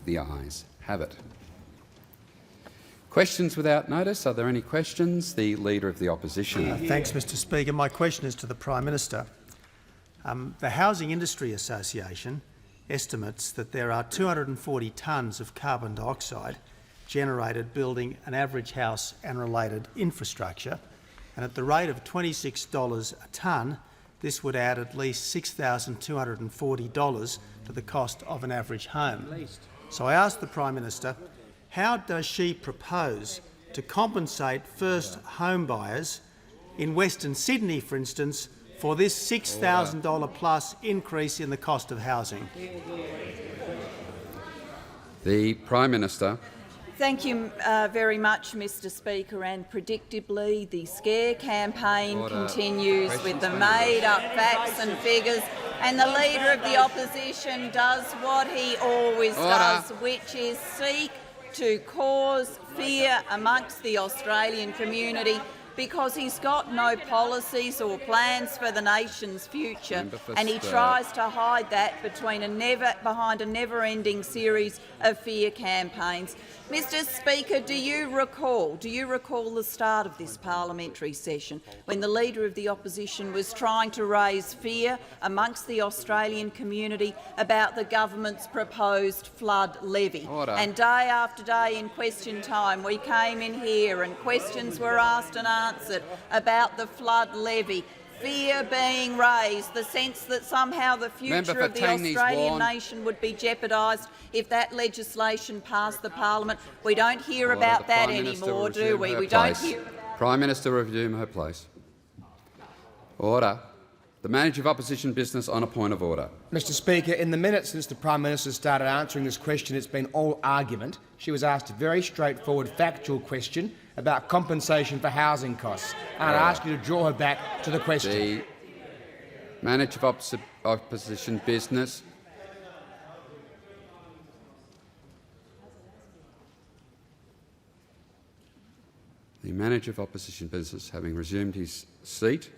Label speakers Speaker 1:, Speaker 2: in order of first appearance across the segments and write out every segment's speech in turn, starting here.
Speaker 1: The ayes have it. Questions without notice. Are there any questions? The Leader of the Opposition.
Speaker 2: Thanks, Mr Speaker. My question is to the Prime Minister. The Housing Industry Association estimates that there are 240 tonnes of carbon dioxide generated building an average house and related infrastructure, and at the rate of $26 a tonne, this would add at least $6,240 to the cost of an average home. So I ask the Prime Minister, how does she propose to compensate first home buyers in Western Sydney, for instance, for this $6,000 plus increase in the cost of housing?
Speaker 1: The Prime Minister.
Speaker 3: Thank you very much, Mr Speaker. And predictably, the scare campaign continues with the made-up facts and figures, and the Leader of the Opposition does what he always does, which is seek to cause fear amongst the Australian community, because he's got no policies or plans for the nation's future, and he tries to hide that behind a never-ending series of fear campaigns. Mr Speaker, do you recall the start of this parliamentary session when the Leader of the Opposition was trying to raise fear amongst the Australian community about the government's proposed flood levy? And day after day in question time we came in here and questions were asked and answered about the flood levy. Fear being raised, the sense that somehow the future of the Australian nation would be jeopardised if that legislation passed the parliament. We don't hear about that anymore, do we? We don't hear.
Speaker 1: Prime Minister resume her place. Order. The Manager of Opposition Business on a point of order.
Speaker 4: Mr Speaker, in the minutes since the Prime Minister started answering this question, it's been all argument. She was asked a very straightforward, factual question about compensation for housing costs. And I ask you to draw her back to the question.
Speaker 1: The Manager of Opposition Business. The Manager of Opposition Business, having resumed his seat,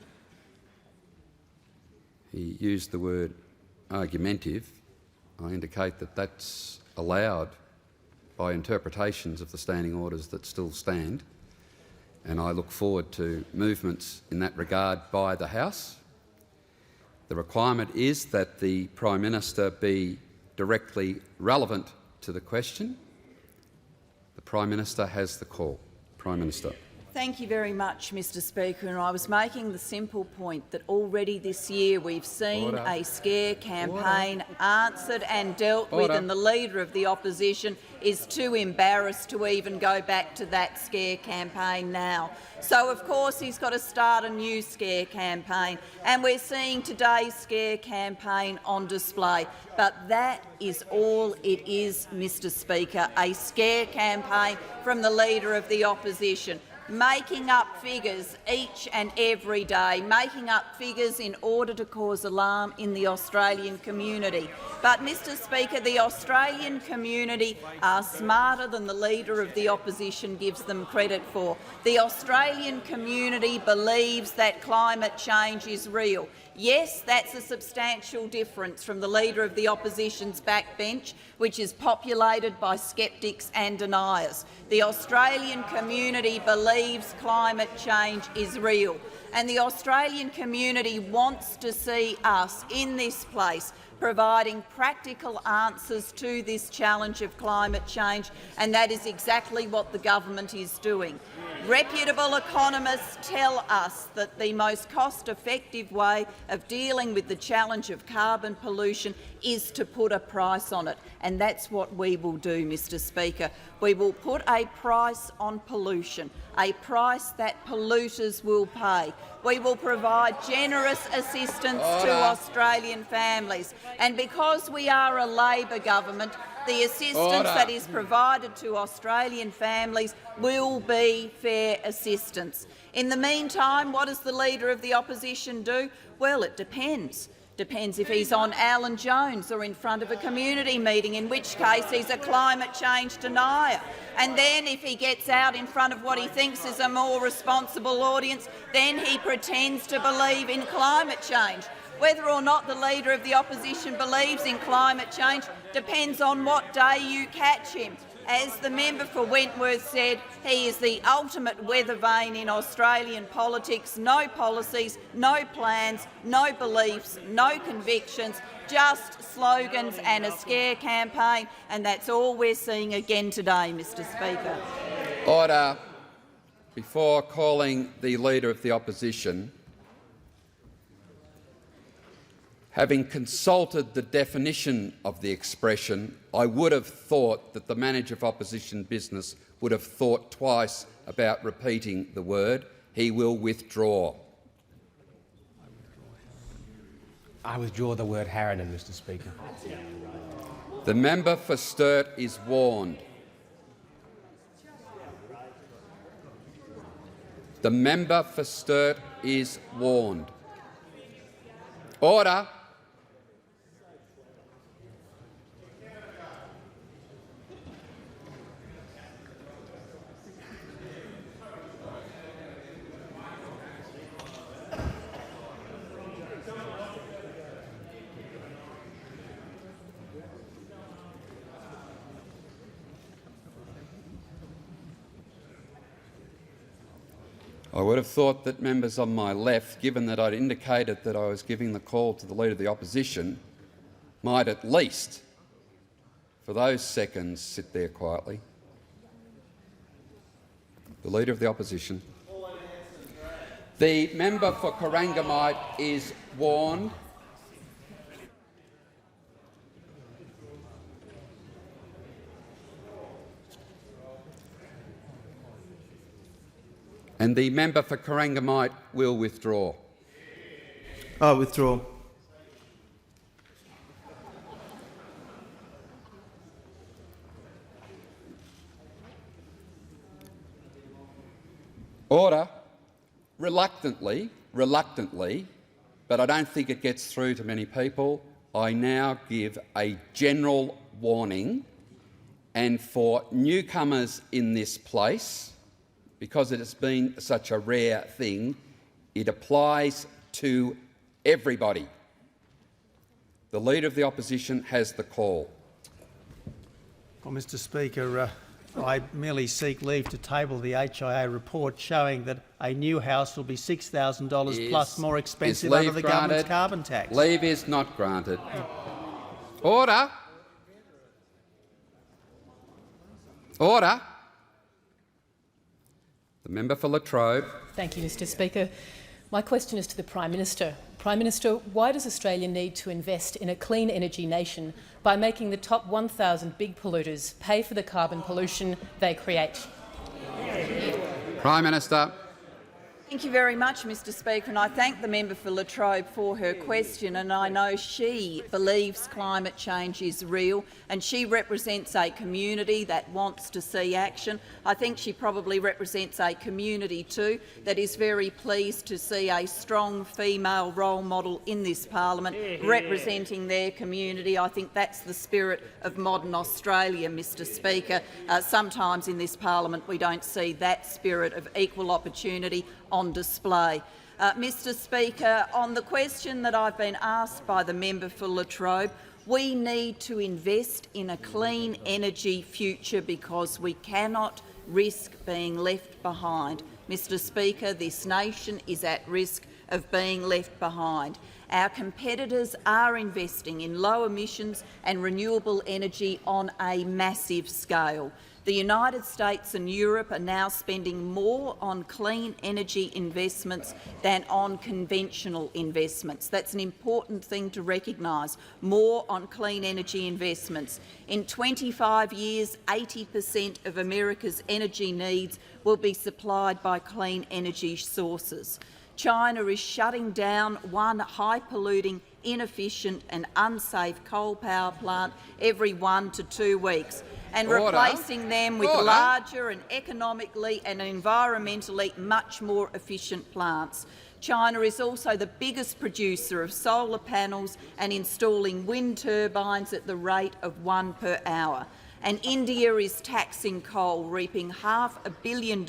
Speaker 1: he used the word argumentative. I indicate that that's allowed by interpretations of the standing orders that still stand, and I look forward to movements in that regard by the House. The requirement is that the Prime Minister be directly relevant to the question. The Prime Minister has the call. Prime Minister.
Speaker 3: Thank you very much, Mr Speaker. And I was making the simple point that already this year we've seen a scare campaign answered and dealt with, and the Leader of the Opposition is too embarrassed to even go back to that scare campaign now. So, of course, he's got to start a new scare campaign, and we're seeing today's scare campaign on display. But that is all it is, Mr Speaker, a scare campaign from the Leader of the Opposition, making up figures each and every day, making up figures in order to cause alarm in the Australian community. But, Mr Speaker, the Australian community are smarter than the Leader of the Opposition gives them credit for. The Australian community believes that climate change is real. Yes, that's a substantial difference from the Leader of the Opposition's backbench, which is populated by sceptics and deniers. The Australian community believes climate change is real, and the Australian community wants to see us in this place providing practical answers to this challenge of climate change, and that is exactly what the government is doing. Reputable economists tell us that the most cost-effective way of dealing with the challenge of carbon pollution is to put a price on it, and that's what we will do, Mr Speaker. We will put a price on pollution, a price that polluters will pay. We will provide generous assistance to Australian families, and because we are a Labor government, the assistance that is provided to Australian families will be fair assistance. In the meantime, what does the Leader of the Opposition do? Well, it depends. Depends if he's on Alan Jones or in front of a community meeting, in which case he's a climate change denier. And then if he gets out in front of what he thinks is a more responsible audience, then he pretends to believe in climate change. Whether or not the Leader of the Opposition believes in climate change depends on what day you catch him. As the member for Wentworth said, he is the ultimate weather vane in Australian politics. No policies, no plans, no beliefs, no convictions, just slogans and a scare campaign, and that's all we're seeing again today, Mr Speaker.
Speaker 1: Order. Before calling the Leader of the Opposition, having consulted the definition of the expression, I would have thought that the Manager of Opposition Business would have thought twice about repeating the word. He will withdraw.
Speaker 4: I withdraw the word Harridan, Mr Speaker.
Speaker 1: The member for Sturt is warned. The member for Sturt is warned. Order. I would have thought that members on my left, given that I'd indicated that I was giving the call to the Leader of the Opposition, might at least, for those seconds, sit there quietly. The Leader of the Opposition. The member for Corangamite is warned. And the member for Corangamite will withdraw.
Speaker 5: I withdraw.
Speaker 1: Order. Reluctantly, but I don't think it gets through to many people, I now give a general warning, and for newcomers in this place, because it has been such a rare thing, it applies to everybody. The Leader of the Opposition has the call.
Speaker 2: Well, Mr Speaker, I merely seek leave to table the HIA report showing that a new house will be $6,000 plus more expensive under the government's carbon tax.
Speaker 1: Leave is not granted. Order. Order. The member for Latrobe.
Speaker 6: Thank you, Mr Speaker. My question is to the Prime Minister. Prime Minister, why does Australia need to invest in a clean energy nation by making the top 1,000 big polluters pay for the carbon pollution they create?
Speaker 1: Prime Minister.
Speaker 3: Thank you very much, Mr Speaker, and I thank the member for Latrobe for her question, and I know she believes climate change is real and she represents a community that wants to see action. I think she probably represents a community too that is very pleased to see a strong female role model in this parliament representing their community. I think that's the spirit of modern Australia, Mr Speaker. Sometimes in this parliament we don't see that spirit of equal opportunity on display. Mr Speaker, on the question that I've been asked by the member for Latrobe, we need to invest in a clean energy future because we cannot risk being left behind. Mr Speaker, this nation is at risk of being left behind. Our competitors are investing in low emissions and renewable energy on a massive scale. The United States and Europe are now spending more on clean energy investments than on conventional investments. That's an important thing to recognise, more on clean energy investments. In 25 years, 80% of America's energy needs will be supplied by clean energy sources. China is shutting down one high-polluting, inefficient and unsafe coal power plant every 1 to 2 weeks and replacing them with larger and economically and environmentally much more efficient plants. China is also the biggest producer of solar panels and installing wind turbines at the rate of 1 per hour. and India is taxing coal, reaping $500 million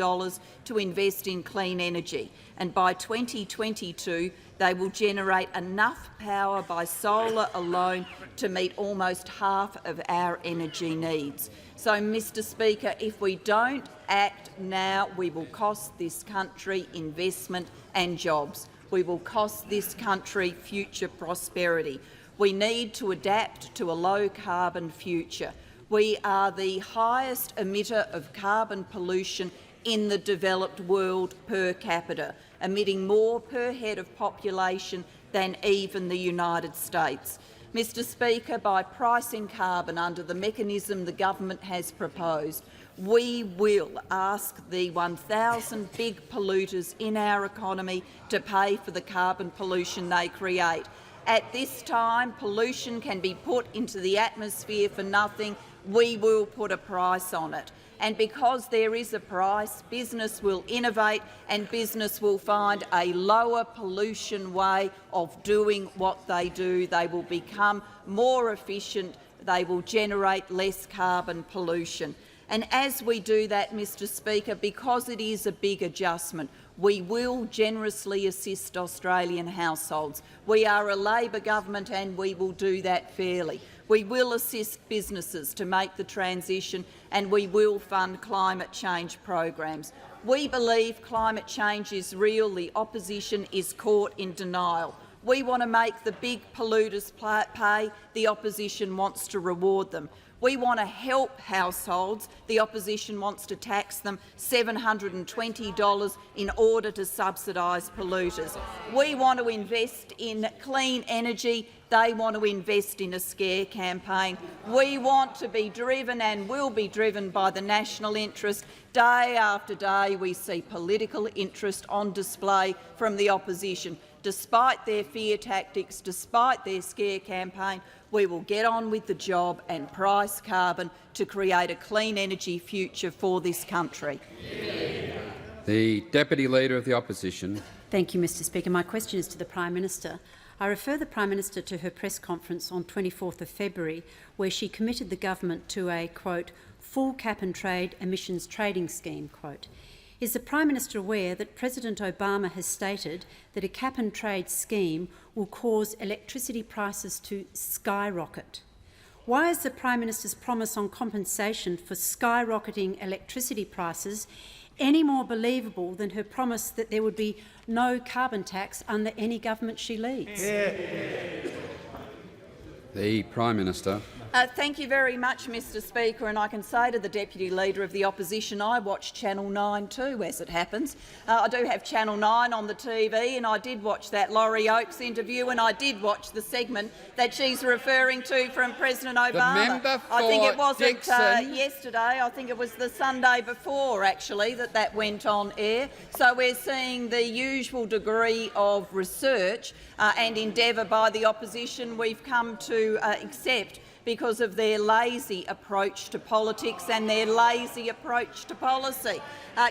Speaker 3: to invest in clean energy. And by 2022, they will generate enough power by solar alone to meet almost half of our energy needs. So, Mr Speaker, if we don't act now, we will cost this country investment and jobs. We will cost this country future prosperity. We need to adapt to a low-carbon future. We are the highest emitter of carbon pollution in the developed world per capita, emitting more per head of population than even the United States. Mr Speaker, by pricing carbon under the mechanism the government has proposed, we will ask the 1,000 big polluters in our economy to pay for the carbon pollution they create. At this time, pollution can be put into the atmosphere for nothing. We will put a price on it. And because there is a price, business will innovate and business will find a lower pollution way of doing what they do. They will become more efficient. They will generate less carbon pollution. And as we do that, Mr Speaker, because it is a big adjustment, we will generously assist Australian households. We are a Labor government and we will do that fairly. We will assist businesses to make the transition and we will fund climate change programs. We believe climate change is real. The opposition is caught in denial. We want to make the big polluters pay. The opposition wants to reward them. We want to help households. The opposition wants to tax them $720 in order to subsidise polluters. We want to invest in clean energy. They want to invest in a scare campaign. We want to be driven and will be driven by the national interest. Day after day we see political interest on display from the opposition. Despite their fear tactics, despite their scare campaign, we will get on with the job and price carbon to create a clean energy future for this country.
Speaker 1: The Deputy Leader of the Opposition.
Speaker 7: Thank you, Mr Speaker. My question is to the Prime Minister. I refer the Prime Minister to her press conference on 24th of February, where she committed the government to a, quote, full cap-and-trade emissions trading scheme, quote. Is the Prime Minister aware that President Obama has stated that a cap-and-trade scheme will cause electricity prices to skyrocket? Why is the Prime Minister's promise on compensation for skyrocketing electricity prices any more believable than her promise that there would be no carbon tax under any government she leads?
Speaker 1: The Prime Minister.
Speaker 3: Thank you very much, Mr Speaker, and I can say to the Deputy Leader of the Opposition, I watch Channel 9 too, as it happens. I do have Channel 9 on the TV, and I did watch that Laurie Oakes interview, and I did watch the segment that she's referring to from President Obama. I think it wasn't yesterday, I think it was the Sunday before, actually, that went on air. So we're seeing the usual degree of research and endeavour by the opposition we've come to accept because of their lazy approach to politics and their lazy approach to policy.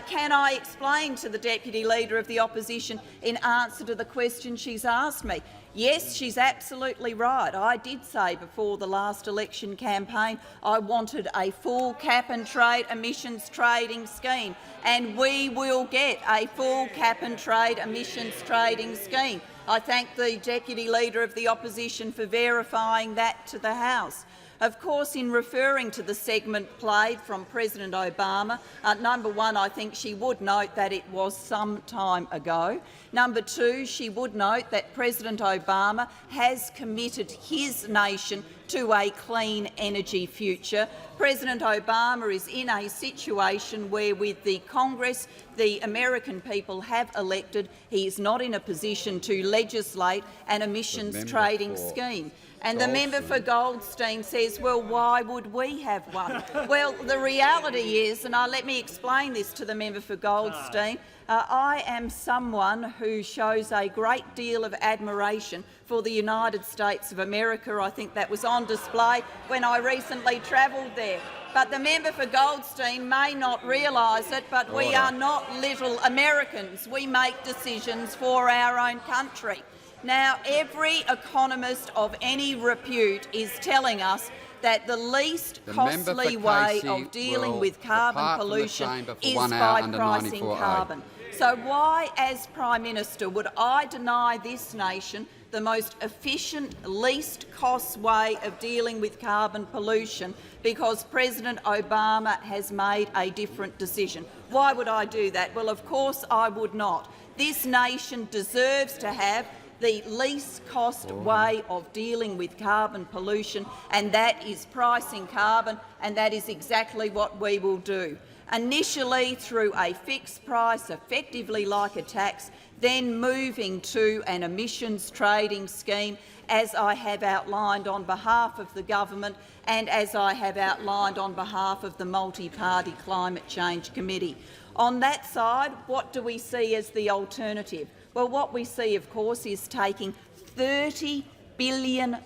Speaker 3: Can I explain to the Deputy Leader of the Opposition in answer to the question she's asked me? Yes, she's absolutely right. I did say before the last election campaign I wanted a full cap-and-trade emissions trading scheme, and we will get a full cap-and-trade emissions trading scheme. I thank the Deputy Leader of the Opposition for verifying that to the House. Of course, in referring to the segment played from President Obama, number one, I think she would note that it was some time ago. Number two, she would note that President Obama has committed his nation to a clean energy future. President Obama is in a situation where, with the Congress the American people have elected, he is not in a position to legislate an emissions trading scheme. And the member for Goldstein says, well, why would we have one? Well, the reality is, and let me explain this to the member for Goldstein, I am someone who shows a great deal of admiration for the United States of America. I think that was on display when I recently travelled there. But the member for Goldstein may not realise it, but we are not little Americans. We make decisions for our own country. Now, every economist of any repute is telling us that the least costly way of dealing with carbon pollution is by pricing carbon. So why, as Prime Minister, would I deny this nation the most efficient, least cost way of dealing with carbon pollution because President Obama has made a different decision? Why would I do that? Well, of course I would not. This nation deserves to have the least cost way of dealing with carbon pollution, and that is pricing carbon, and that is exactly what we will do. Initially through a fixed price, effectively like a tax, then moving to an emissions trading scheme, as I have outlined on behalf of the government and as I have outlined on behalf of the Multi-Party Climate Change Committee. On that side, what do we see as the alternative? Well, what we see, of course, is taking $30 billion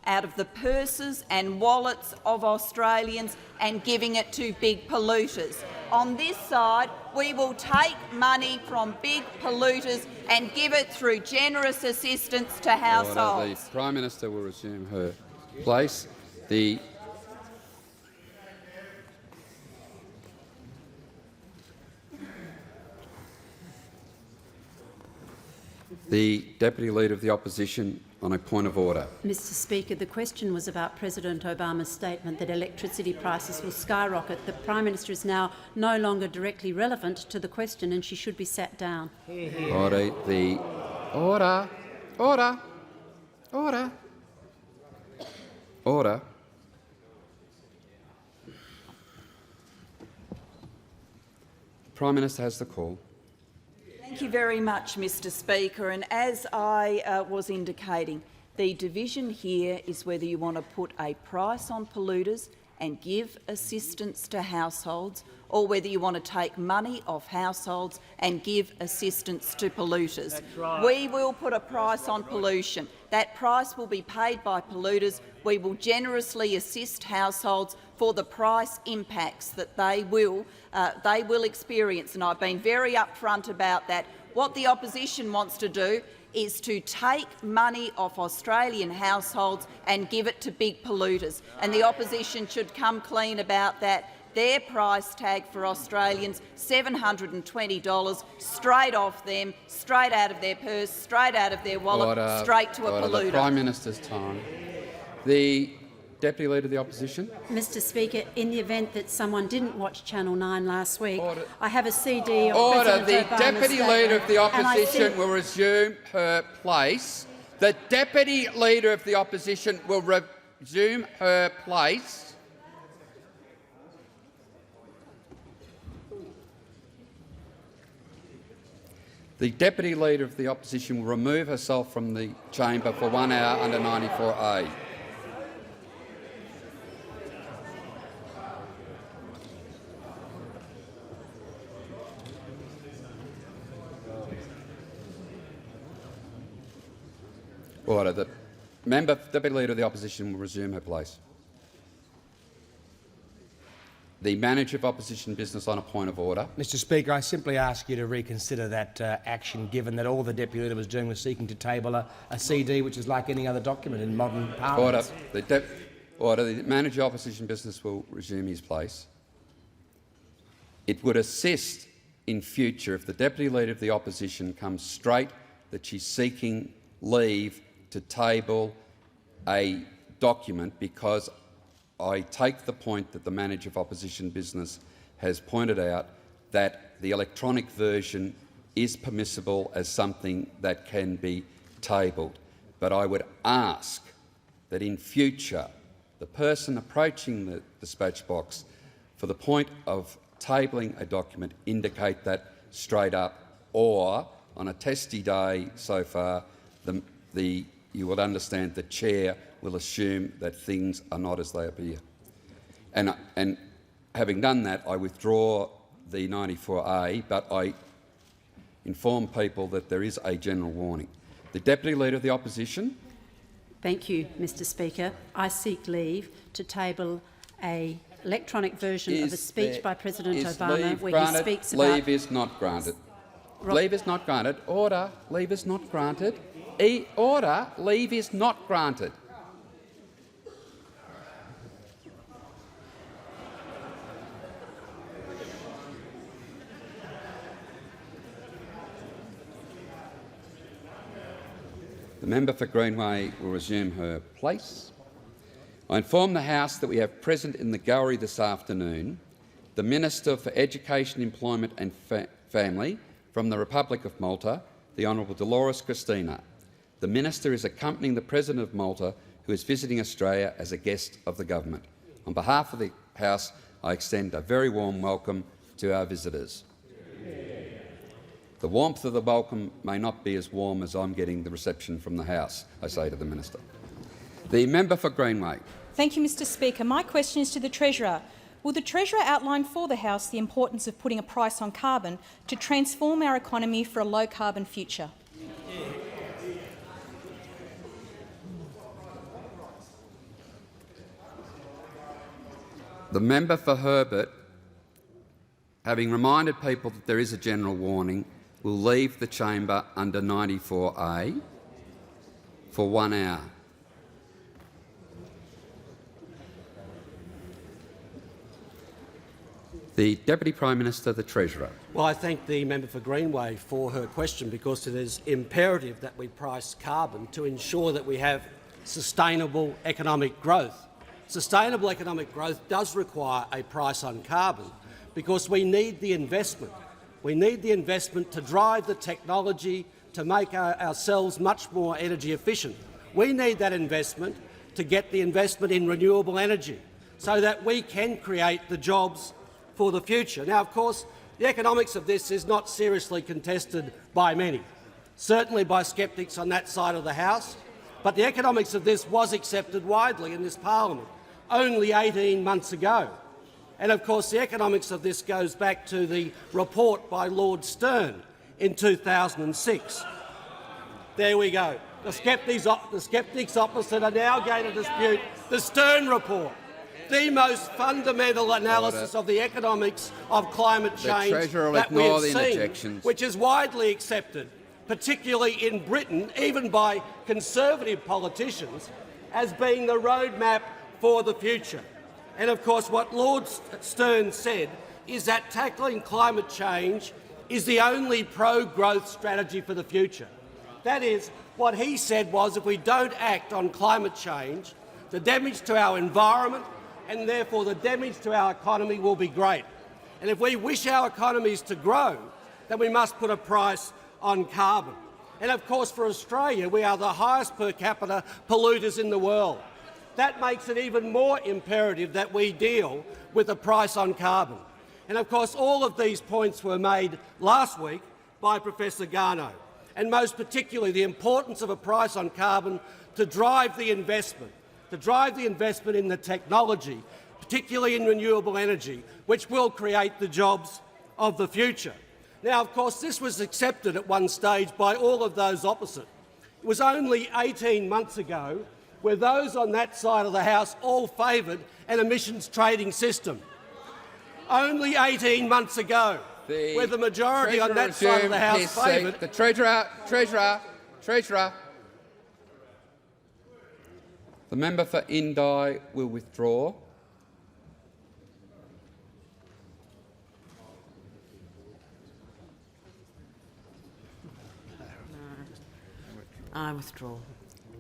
Speaker 3: out of the purses and wallets of Australians and giving it to big polluters. On this side, we will take money from big polluters and give it through generous assistance to households.
Speaker 1: The Prime Minister will resume her place. The Deputy Leader of the Opposition on a point of order.
Speaker 7: Mr Speaker, the question was about President Obama's statement that electricity prices will skyrocket. The Prime Minister is now no longer directly relevant to the question and she should be sat down.
Speaker 1: Order. Order. The Prime Minister has the call.
Speaker 3: Thank you very much, Mr Speaker. And as I was indicating, the division here is whether you want to put a price on polluters and give assistance to households, or whether you want to take money off households and give assistance to polluters. That's right. We will put a price on pollution. That price will be paid by polluters. We will generously assist households for the price impacts that they will experience, and I've been very upfront about that. What the opposition wants to do is to take money off Australian households and give it to big polluters, and the opposition should come clean about that. Their price tag for Australians, $720, straight off them, straight out of their purse, straight out of their wallet, straight to a polluter.
Speaker 1: The Prime Minister's time. The Deputy Leader of the Opposition.
Speaker 7: Mr Speaker, in the event that someone didn't watch Channel 9 last week, I have a CD of
Speaker 1: Order.
Speaker 7: President Obama's
Speaker 1: The Deputy Leader of the Opposition will resume her place. The Deputy Leader of the Opposition will resume her place. The Deputy Leader of the Opposition will remove herself from the chamber for 1 hour under 94A. Order. The Deputy Leader of the Opposition will resume her place. The Manager of Opposition Business on a point of order.
Speaker 4: Mr Speaker, I simply ask you to reconsider that action, given that all the Deputy Leader was doing was seeking to table a CD which is like any other document in modern parliament.
Speaker 1: Order. The Manager of Opposition Business will resume his place. It would assist in future if the Deputy Leader of the Opposition comes straight that she's seeking leave to table a document, because I take the point that the Manager of Opposition Business has pointed out that the electronic version is permissible as something that can be tabled. But I would ask that in future the person approaching the dispatch box for the point of tabling a document indicate that straight up, or on a testy day so far, you will understand the chair will assume that things are not as they appear. And having done that, I withdraw the 94A, but I inform people that there is a general warning. The Deputy Leader of the Opposition.
Speaker 7: Thank you, Mr Speaker. I seek leave to table an electronic version of a speech by President Obama where he speaks about—
Speaker 1: Leave is not granted. Leave is not granted. Order. Leave is not granted. Order. Leave is not granted. The member for Greenway will resume her place. I inform the House that we have present in the gallery this afternoon the Minister for Education, Employment and Family from the Republic of Malta, the Honourable Dolores Christina. The Minister is accompanying the President of Malta, who is visiting Australia as a guest of the government. On behalf of the House, I extend a very warm welcome to our visitors. The warmth of the welcome may not be as warm as I'm getting the reception from the House, I say to the Minister. The member for Greenway.
Speaker 8: Thank you, Mr Speaker. My question is to the Treasurer. Will the Treasurer outline for the House the importance of putting a price on carbon to transform our economy for a low-carbon future?
Speaker 1: The member for Herbert, having reminded people that there is a general warning, will leave the chamber under 94A for 1 hour. The Deputy Prime Minister, the Treasurer.
Speaker 9: Well, I thank the member for Greenway for her question, because it is imperative that we price carbon to ensure that we have sustainable economic growth. Sustainable economic growth does require a price on carbon, because we need the investment. We need the investment to drive the technology to make ourselves much more energy efficient. We need that investment to get the investment in renewable energy so that we can create the jobs for the future. Now, of course, the economics of this is not seriously contested by many, certainly by sceptics on that side of the House, but the economics of this was accepted widely in this parliament only 18 months ago. And of course, the economics of this goes back to the report by Lord Stern in 2006. There we go. The sceptics opposite are now going to dispute the Stern report, the most fundamental analysis of the economics of climate change that we have seen, which is widely accepted, particularly in Britain, even by conservative politicians, as being the roadmap for the future. And of course, what Lord Stern said is that tackling climate change is the only pro-growth strategy for the future. That is, what he said was, if we don't act on climate change, the damage to our environment and therefore the damage to our economy will be great. And if we wish our economies to grow, then we must put a price on carbon. And of course, for Australia, we are the highest per capita polluters in the world. That makes it even more imperative that we deal with a price on carbon. And of course, all of these points were made last week by Professor Garnaut, and most particularly the importance of a price on carbon to drive the investment in the technology, particularly in renewable energy, which will create the jobs of the future. Now, of course, this was accepted at one stage by all of those opposite. It was only 18 months ago where those on that side of the House all favoured an emissions trading system. Only 18 months ago, where the majority on that side of the House favoured...
Speaker 1: The Treasurer. The member for Indi will withdraw.
Speaker 10: I withdraw.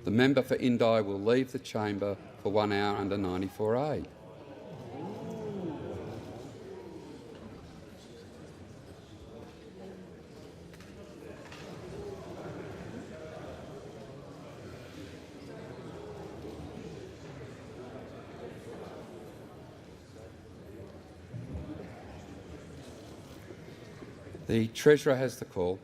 Speaker 1: The member for Indi will leave the chamber for 1 hour under 94A. The Treasurer has the call.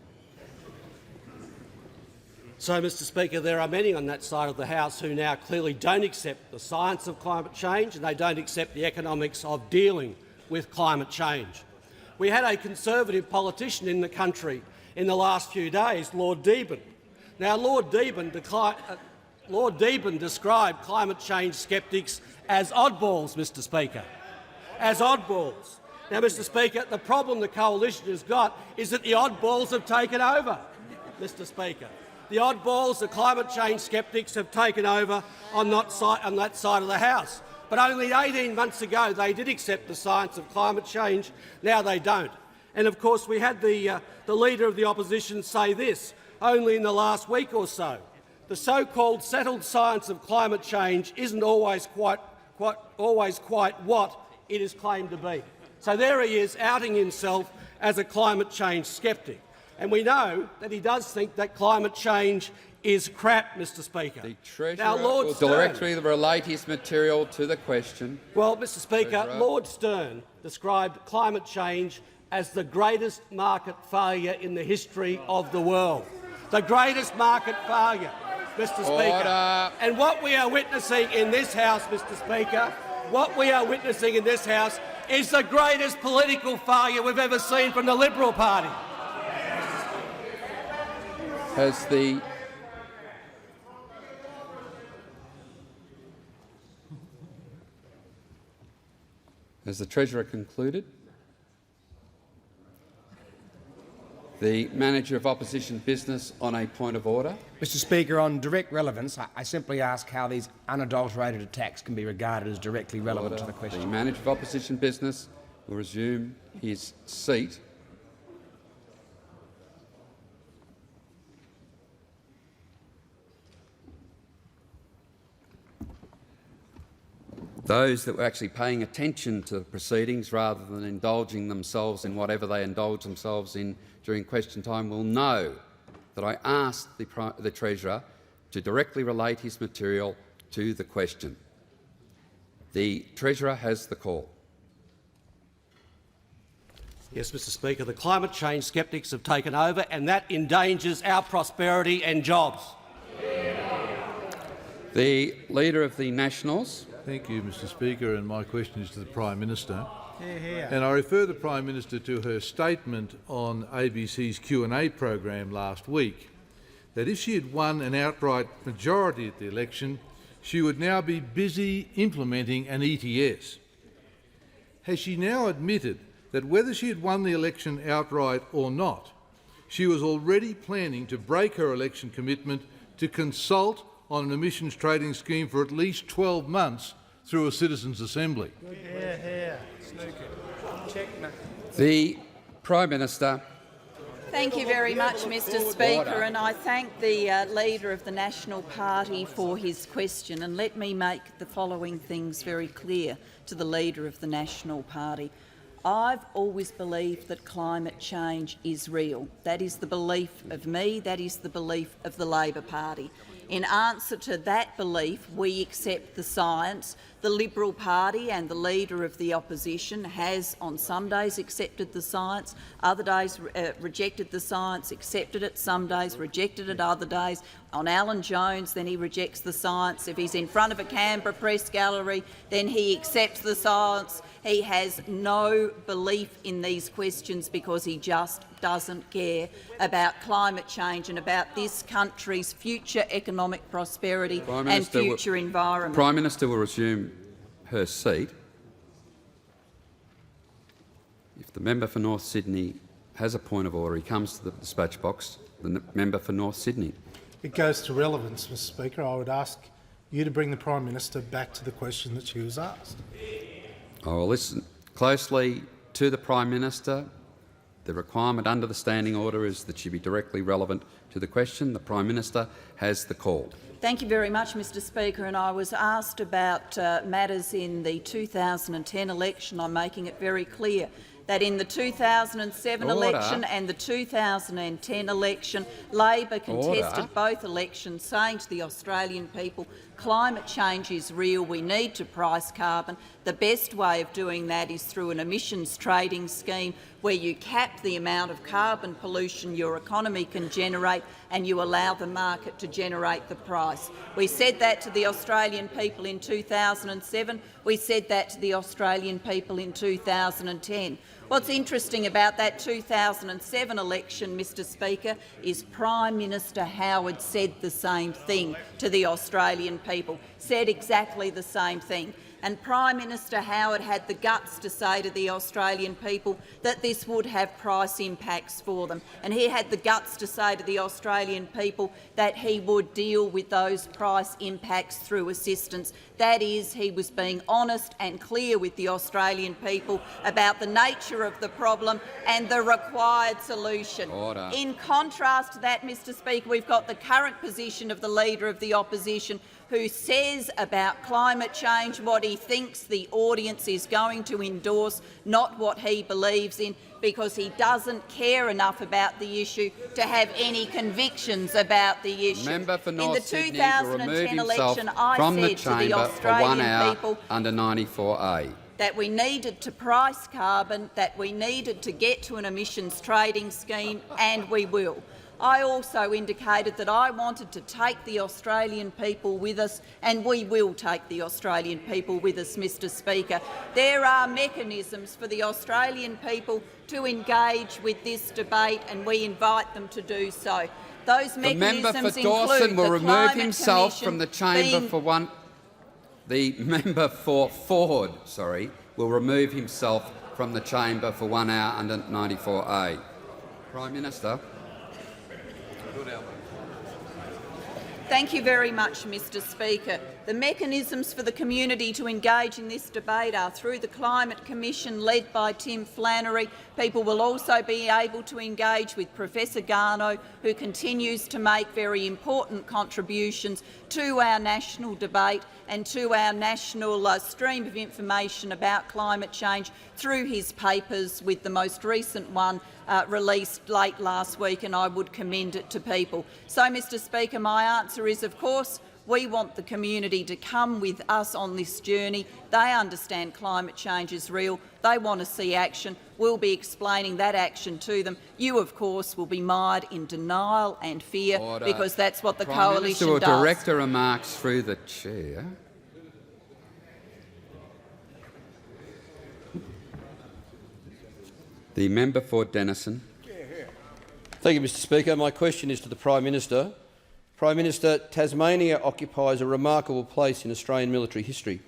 Speaker 9: So, Mr Speaker, there are many on that side of the House who now clearly don't accept the science of climate change, and they don't accept the economics of dealing with climate change. We had a Conservative politician in the country in the last few days, Lord Deben. Now, Lord Deben described climate change sceptics as oddballs, Mr Speaker, as oddballs. Now, Mr Speaker, the problem the coalition has got is that the oddballs have taken over, Mr Speaker. The oddballs, the climate change sceptics, have taken over on that side of the House. But only 18 months ago they did accept the science of climate change. Now they don't. And of course we had the Leader of the Opposition say this only in the last week or so, The so-called settled science of climate change isn't always quite what it is claimed to be. So there he is, outing himself as a climate change sceptic. And we know that he does think that climate change is crap, Mr Speaker.
Speaker 1: The Treasurer
Speaker 9: now, Lord
Speaker 1: will
Speaker 9: Stern,
Speaker 1: directly relate his material to the question.
Speaker 9: Well, Mr Speaker,
Speaker 1: Treasurer.
Speaker 9: Lord Stern described climate change as the greatest market failure in the history of the world. The greatest market failure, Mr Speaker.
Speaker 1: Order.
Speaker 9: And what we are witnessing in this House, Mr Speaker, what we are witnessing in this House is the greatest political failure we've ever seen from the Liberal Party.
Speaker 1: Has the Treasurer concluded? The Manager of Opposition Business on a point of order.
Speaker 4: Mr Speaker, on direct relevance, I simply ask how these unadulterated attacks can be regarded as directly relevant to the question.
Speaker 1: The Manager of Opposition Business will resume his seat. Those that were actually paying attention to the proceedings rather than indulging themselves in whatever they indulge themselves in during question time will know that I asked the Treasurer to directly relate his material to the question. The Treasurer has the call.
Speaker 9: Yes, Mr Speaker, the climate change sceptics have taken over, and that endangers our prosperity and jobs.
Speaker 1: The Leader of the Nationals.
Speaker 11: Thank you, Mr Speaker, and my question is to the Prime Minister. And I refer the Prime Minister to her statement on ABC's Q&A program last week, that if she had won an outright majority at the election, she would now be busy implementing an ETS. Has she now admitted that whether she had won the election outright or not, she was already planning to break her election commitment to consult on an emissions trading scheme for at least 12 months through a citizens' assembly?
Speaker 1: The Prime Minister.
Speaker 3: Thank you very much, Mr Speaker, and I thank the Leader of the National Party for his question. And let me make the following things very clear to the Leader of the National Party. I've always believed that climate change is real. That is the belief of me, that is the belief of the Labor Party. In answer to that belief, we accept the science. The Liberal Party and the Leader of the Opposition has on some days accepted the science, other days rejected the science, accepted it some days, rejected it other days. On Alan Jones, then he rejects the science. If he's in front of a Canberra press gallery, then he accepts the science. He has no belief in these questions because he just doesn't care about climate change and about this country's future economic prosperity and future environment.
Speaker 1: Prime Minister will resume her seat. If the member for North Sydney has a point of order, he comes to the dispatch box. The member for North Sydney.
Speaker 12: It goes to relevance, Mr Speaker. I would ask you to bring the Prime Minister back to the question that she was asked.
Speaker 1: I will listen closely to the Prime Minister. The requirement under the standing order is that she be directly relevant to the question. The Prime Minister has the call.
Speaker 3: Thank you very much, Mr Speaker. And I was asked about matters in the 2010 election. I'm making it very clear that in the 2007 election and the 2010 election, Labor contested both elections, saying to the Australian people, climate change is real, we need to price carbon. The best way of doing that is through an emissions trading scheme where you cap the amount of carbon pollution your economy can generate and you allow the market to generate the price. We said that to the Australian people in 2007. We said that to the Australian people in 2010. What's interesting about that 2007 election, Mr Speaker, is Prime Minister Howard said the same thing to the Australian people, said exactly the same thing. And Prime Minister Howard had the guts to say to the Australian people that this would have price impacts for them. And he had the guts to say to the Australian people that he would deal with those price impacts through assistance. That is, he was being honest and clear with the Australian people about the nature of the problem and the required solution.
Speaker 1: Order.
Speaker 3: In contrast to that, Mr Speaker, we've got the current position of the Leader of the Opposition, who says about climate change what he thinks the audience is going to endorse, not what he believes in, because he doesn't care enough about the issue to have any convictions about the issue.
Speaker 1: Member for North
Speaker 3: in the
Speaker 1: Sydney
Speaker 3: 2010 election, I
Speaker 1: from the
Speaker 3: said to the
Speaker 1: chamber for 1
Speaker 3: Australian
Speaker 1: hour
Speaker 3: people
Speaker 1: under 94A.
Speaker 3: that we needed to price carbon, that we needed to get to an emissions trading scheme, and we will. I also indicated that I wanted to take the Australian people with us, and we will take the Australian people with us, Mr Speaker. There are mechanisms for the Australian people to engage with this debate, and we invite them to do so. Those mechanisms
Speaker 1: the member for Dawson will remove himself from the chamber for one. The member for Ford, will remove himself from the chamber for 1 hour under 94A. Prime Minister.
Speaker 3: Thank you very much, Mr Speaker. The mechanisms for the community to engage in this debate are through the Climate Commission led by Tim Flannery. People will also be able to engage with Professor Garneau, who continues to make very important contributions to our national debate and to our national stream of information about climate change through his papers, with the most recent one released late last week, and I would commend it to people. So, Mr Speaker, my answer is, of course, we want the community to come with us on this journey. They understand climate change is real. They want to see action. We'll be explaining that action to them. You, of course, will be mired in denial and fear.
Speaker 1: Order.
Speaker 3: Because that's what the
Speaker 1: Prime
Speaker 3: coalition
Speaker 1: Minister will
Speaker 3: does.
Speaker 1: direct the remarks through the chair. The member for Denison.
Speaker 13: Thank you, Mr Speaker. My question is to the Prime Minister. Prime Minister, Tasmania occupies a remarkable place in Australian military history.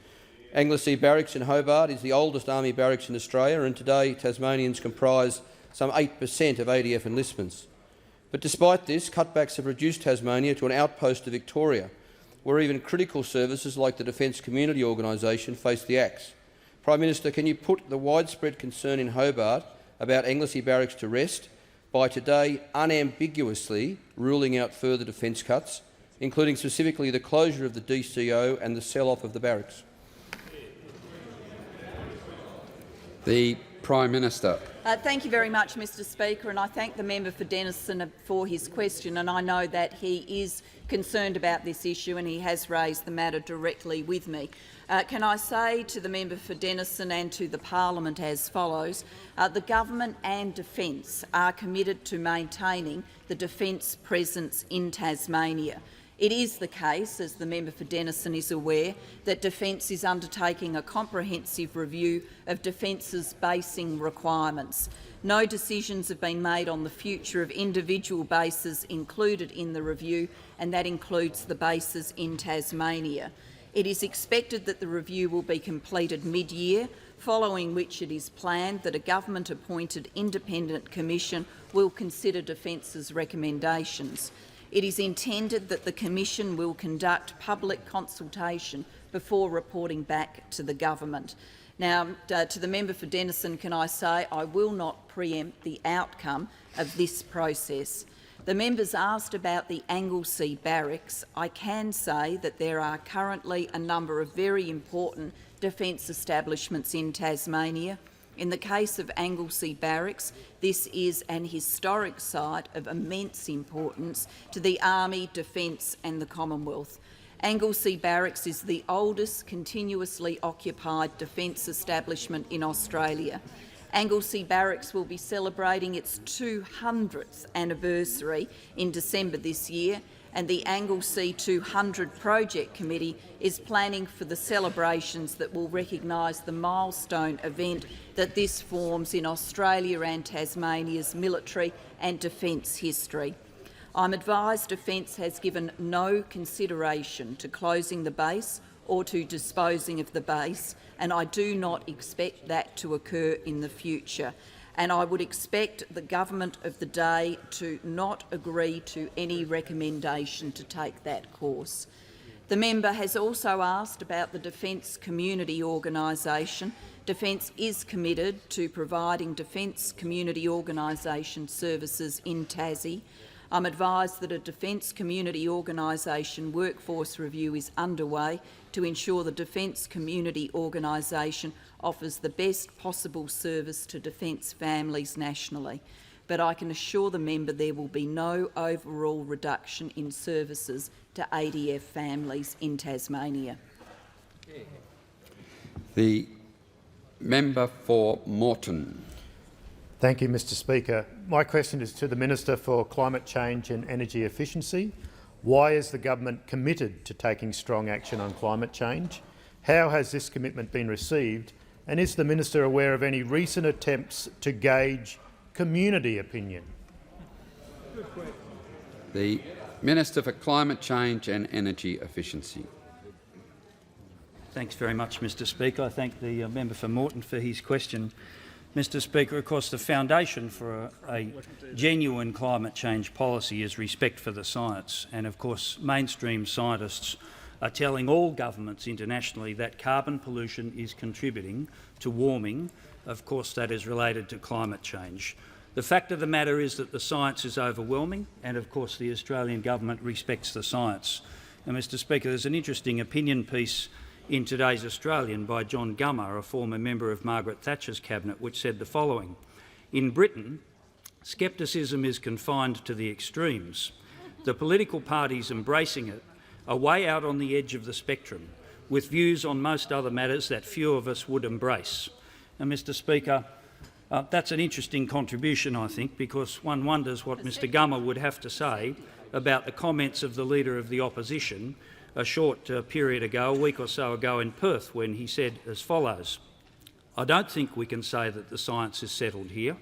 Speaker 13: Anglesey Barracks in Hobart is the oldest army barracks in Australia, and today Tasmanians comprise some 8% of ADF enlistments. But despite this, cutbacks have reduced Tasmania to an outpost of Victoria, where even critical services like the Defence Community Organisation face the axe. Prime Minister, can you put the widespread concern in Hobart about Anglesey Barracks to rest by today unambiguously ruling out further defence cuts, including specifically the closure of the DCO and the sell-off of the barracks?
Speaker 1: The Prime Minister.
Speaker 3: Thank you very much, Mr Speaker, and I thank the member for Denison for his question, and I know that he is concerned about this issue and he has raised the matter directly with me. Can I say to the member for Denison and to the parliament as follows: the government and Defence are committed to maintaining the Defence presence in Tasmania. It is the case, as the member for Denison is aware, that Defence is undertaking a comprehensive review of Defence's basing requirements. No decisions have been made on the future of individual bases included in the review, and that includes the bases in Tasmania. It is expected that the review will be completed mid-year, following which it is planned that a government-appointed independent commission will consider Defence's recommendations. It is intended that the Commission will conduct public consultation before reporting back to the government. Now, to the member for Denison, can I say I will not preempt the outcome of this process. The members asked about the Anglesey Barracks. I can say that there are currently a number of very important defence establishments in Tasmania. In the case of Anglesey Barracks, this is an historic site of immense importance to the Army, Defence and the Commonwealth. Anglesey Barracks is the oldest continuously occupied defence establishment in Australia. Anglesey Barracks will be celebrating its 200th anniversary in December this year, and the Anglesey 200 Project Committee is planning for the celebrations that will recognise the milestone event that this forms in Australia and Tasmania's military and defence history. I'm advised Defence has given no consideration to closing the base or to disposing of the base, and I do not expect that to occur in the future. And I would expect the government of the day to not agree to any recommendation to take that course. The member has also asked about the Defence Community Organisation. Defence is committed to providing Defence Community Organisation services in Tassie. I'm advised that a Defence Community Organisation workforce review is underway to ensure the Defence Community Organisation offers the best possible service to Defence families nationally. But I can assure the member there will be no overall reduction in services to ADF families in Tasmania.
Speaker 1: The member for Moreton.
Speaker 14: Thank you, Mr Speaker. My question is to the Minister for Climate Change and Energy Efficiency. Why is the government committed to taking strong action on climate change? How has this commitment been received? And is the Minister aware of any recent attempts to gauge community opinion?
Speaker 1: The Minister for Climate Change and Energy Efficiency.
Speaker 15: Thanks very much, Mr Speaker. I thank the member for Moreton for his question. Mr Speaker, of course, the foundation for a genuine climate change policy is respect for the science. And of course, mainstream scientists are telling all governments internationally that carbon pollution is contributing to warming. Of course, that is related to climate change. The fact of the matter is that the science is overwhelming, and of course the Australian government respects the science. And Mr Speaker, there's an interesting opinion piece in today's Australian by John Gummer, a former member of Margaret Thatcher's cabinet, which said the following: in Britain, scepticism is confined to the extremes. The political parties embracing it are way out on the edge of the spectrum, with views on most other matters that few of us would embrace. And Mr Speaker, that's an interesting contribution, I think, because one wonders what Mr Gummer would have to say about the comments of the Leader of the Opposition a short period ago, a week or so ago in Perth, when he said as follows: I don't think we can say that the science is settled here.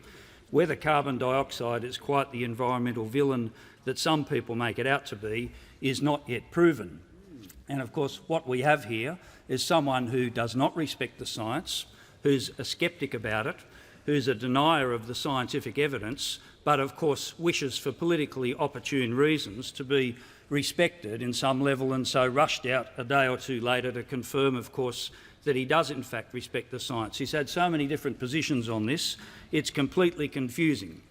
Speaker 15: Whether carbon dioxide is quite the environmental villain that some people make it out to be is not yet proven. And of course what we have here is someone who does not respect the science, who's a sceptic about it, who's a denier of the scientific evidence, but of course wishes for politically opportune reasons to be respected in some level, and so rushed out a day or two later to confirm, of course, that he does in fact respect the science. He's had so many different positions on this, it's completely confusing.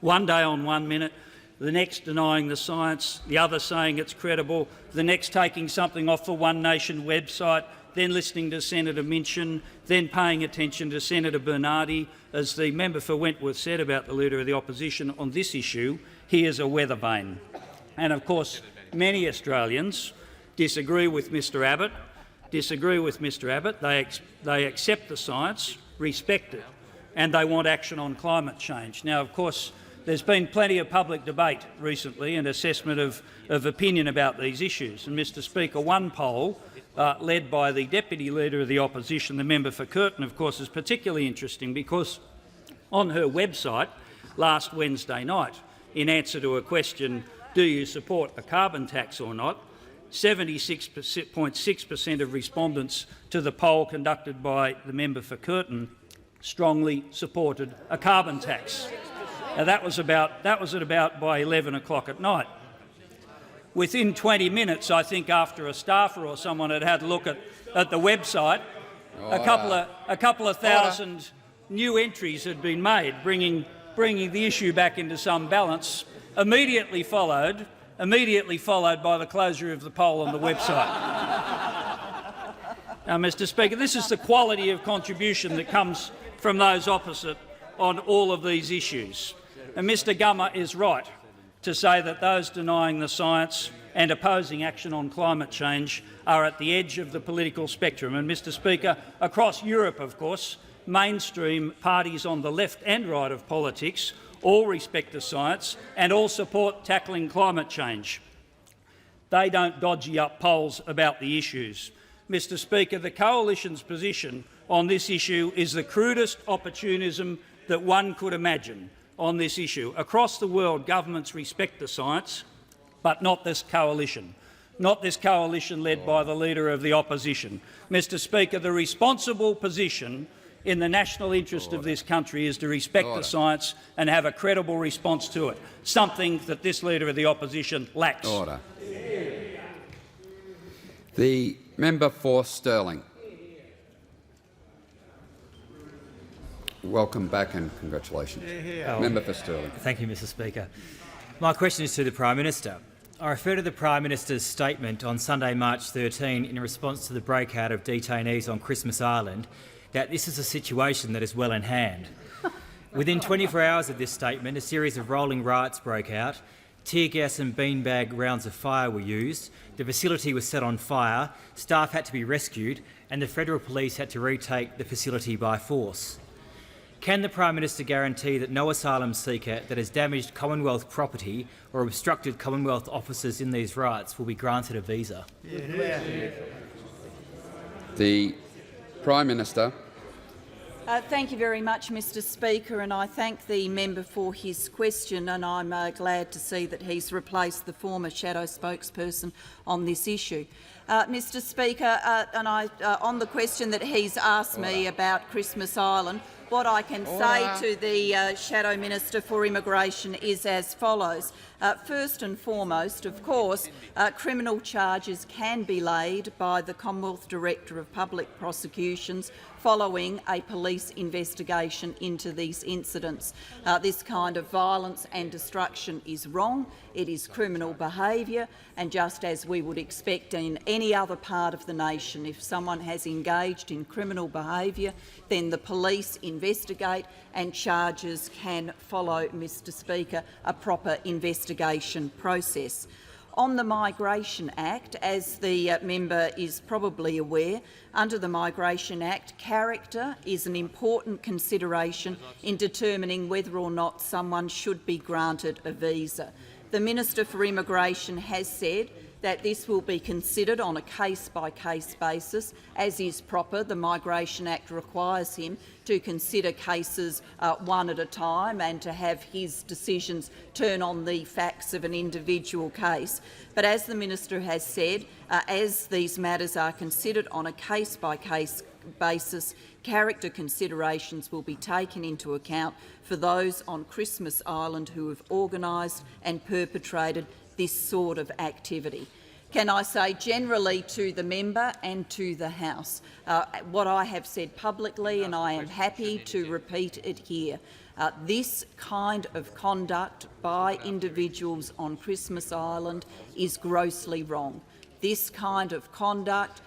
Speaker 15: One day on 1 minute, the next denying the science, the other saying it's credible, the next taking something off the One Nation website, then listening to Senator Minchin, then paying attention to Senator Bernardi. As the member for Wentworth said about the Leader of the Opposition on this issue, he is a weather vane. And of course, many Australians disagree with Mr Abbott. They accept the science, respect it, and they want action on climate change. Now, of course, there's been plenty of public debate recently and assessment of opinion about these issues. And Mr Speaker, one poll led by the Deputy Leader of the Opposition, the member for Curtin, of course, is particularly interesting because on her website last Wednesday night, in answer to a question, do you support a carbon tax or not, 76.6% of respondents to the poll conducted by the member for Curtin strongly supported a carbon tax. Now, that was at about by 11 o'clock at night. Within 20 minutes, I think, after a staffer or someone had had a look at the website, a couple of thousand new entries had been made, bringing the issue back into some balance, immediately followed by the closure of the poll on the website. Now, Mr Speaker, this is the quality of contribution that comes from those opposite on all of these issues. And Mr Gummer is right to say that those denying the science and opposing action on climate change are at the edge of the political spectrum. And Mr Speaker, across Europe, of course, mainstream parties on the left and right of politics all respect the science and all support tackling climate change. They don't dodgy up polls about the issues. Mr Speaker, the Coalition's position on this issue is the crudest opportunism that one could imagine on this issue. Across the world, governments respect the science, but not this Coalition. not this coalition led by the Leader of the Opposition. Mr Speaker, the responsible position in the national interest of this country is to respect the science and have a credible response to it, something that this Leader of the Opposition lacks.
Speaker 1: Order. The member for Stirling. Welcome back and congratulations. Member for Stirling.
Speaker 16: Thank you, Mr Speaker. My question is to the Prime Minister. I refer to the Prime Minister's statement on Sunday, March 13, in response to the breakout of detainees on Christmas Island, that this is a situation that is well in hand. Within 24 hours of this statement, a series of rolling riots broke out, tear gas and beanbag rounds of fire were used, the facility was set on fire, staff had to be rescued, and the federal police had to retake the facility by force. Can the Prime Minister guarantee that no asylum seeker that has damaged Commonwealth property or obstructed Commonwealth officers in these riots will be granted a visa?
Speaker 1: The Prime Minister.
Speaker 3: Thank you very much, Mr Speaker, and I thank the member for his question, and I'm glad to see that he's replaced the former shadow spokesperson on this issue. Mr Speaker, on the question that he's asked me about Christmas Island, what I can say to the Shadow Minister for Immigration is as follows. First and foremost, of course, criminal charges can be laid by the Commonwealth Director of Public Prosecutions following a police investigation into these incidents. This kind of violence and destruction is wrong. It is criminal behaviour, and just as we would expect in any other part of the nation, if someone has engaged in criminal behaviour, then the police investigate and charges can follow, Mr Speaker, a proper investigation process. On the Migration Act, as the member is probably aware, under the Migration Act, character is an important consideration in determining whether or not someone should be granted a visa. The Minister for Immigration has said that this will be considered on a case-by-case basis, as is proper. The Migration Act requires him to consider cases one at a time and to have his decisions turn on the facts of an individual case. But as the Minister has said, as these matters are considered on a case-by-case basis, character considerations will be taken into account for those on Christmas Island who have organised and perpetrated this sort of activity. Can I say generally to the member and to the House what I have said publicly, and I am happy to repeat it here. This kind of conduct by individuals on Christmas Island is grossly wrong. This kind of conduct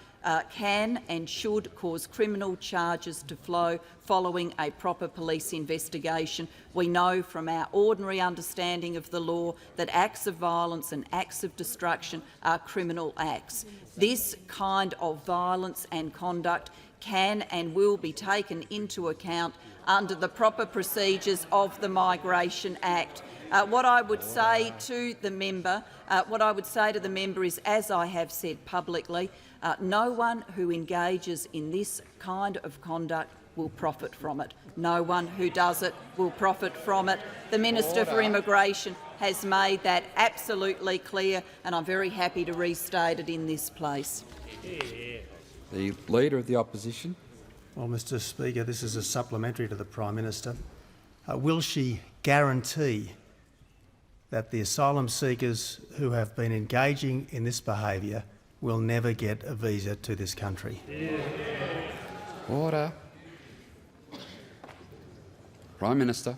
Speaker 3: can and should cause criminal charges to flow following a proper police investigation. We know from our ordinary understanding of the law that acts of violence and acts of destruction are criminal acts. This kind of violence and conduct can and will be taken into account under the proper procedures of the Migration Act. What I would say to the member is, as I have said publicly, no one who engages in this kind of conduct will profit from it. No one who does it will profit from it. The Minister for Immigration has made that absolutely clear, and I'm very happy to restate it in this place.
Speaker 1: The Leader of the Opposition.
Speaker 2: Well, Mr Speaker, this is a supplementary to the Prime Minister. Will she guarantee that the asylum seekers who have been engaging in this behaviour will never get a visa to this country?
Speaker 1: Order. Prime Minister.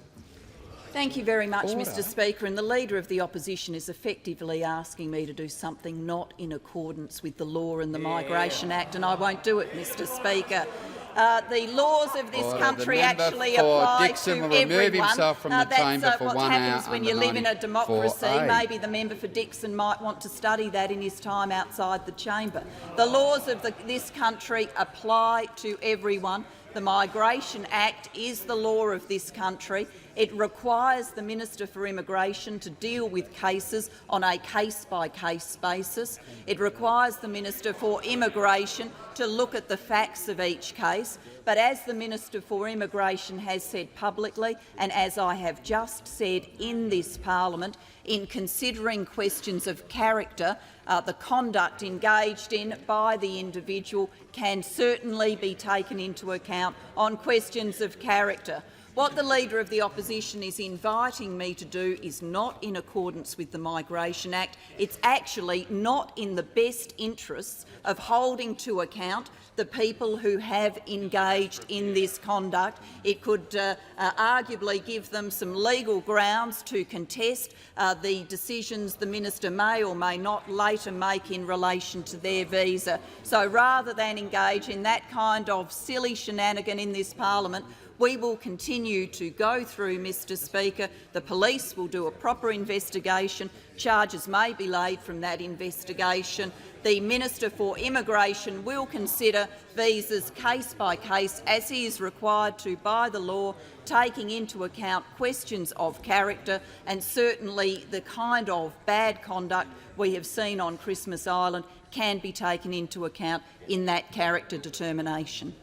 Speaker 3: Thank you very much, Mr Speaker. And the Leader of the Opposition is effectively asking me to do something not in accordance with the law and the Migration Act, and I won't do it, Mr Speaker. The laws of this country actually apply to everyone.
Speaker 1: Himself from the chamber for
Speaker 3: what
Speaker 1: 1
Speaker 3: happens
Speaker 1: hour
Speaker 3: when you live in a democracy. Maybe the member for Dixon might want to study that in his time outside the chamber. The laws of this country apply to everyone. The Migration Act is the law of this country. It requires the Minister for Immigration to deal with cases on a case-by-case basis. It requires the Minister for Immigration to look at the facts of each case. But as the Minister for Immigration has said publicly, and as I have just said in this parliament, in considering questions of character, the conduct engaged in by the individual can certainly be taken into account on questions of character. What the Leader of the Opposition is inviting me to do is not in accordance with the Migration Act. It's actually not in the best interests of holding to account the people who have engaged in this conduct. It could arguably give them some legal grounds to contest the decisions the minister may or may not later make in relation to their visa. So rather than engage in that kind of silly shenanigan in this parliament, we will continue to go through, Mr Speaker. The police will do a proper investigation. Charges may be laid from that investigation. The Minister for Immigration will consider visas case by case, as he is required to by the law, taking into account questions of character, and certainly the kind of bad conduct we have seen on Christmas Island can be taken into account in that character determination.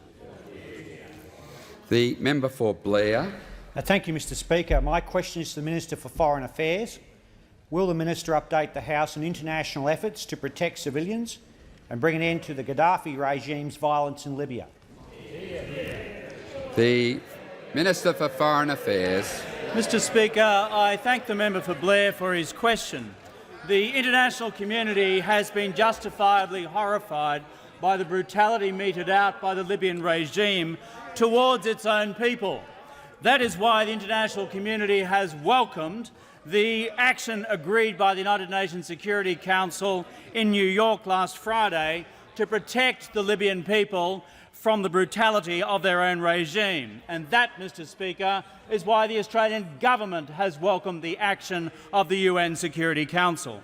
Speaker 1: The member for Blair.
Speaker 17: Thank you, Mr Speaker. My question is to the Minister for Foreign Affairs. Will the minister update the House on international efforts to protect civilians and bring an end to the Gaddafi regime's violence in Libya?
Speaker 1: The Minister for Foreign Affairs.
Speaker 18: Mr Speaker, I thank the member for Blair for his question. The international community has been justifiably horrified by the brutality meted out by the Libyan regime towards its own people. That is why the international community has welcomed the action agreed by the United Nations Security Council in New York last Friday to protect the Libyan people from the brutality of their own regime. And that, Mr Speaker, is why the Australian government has welcomed the action of the UN Security Council.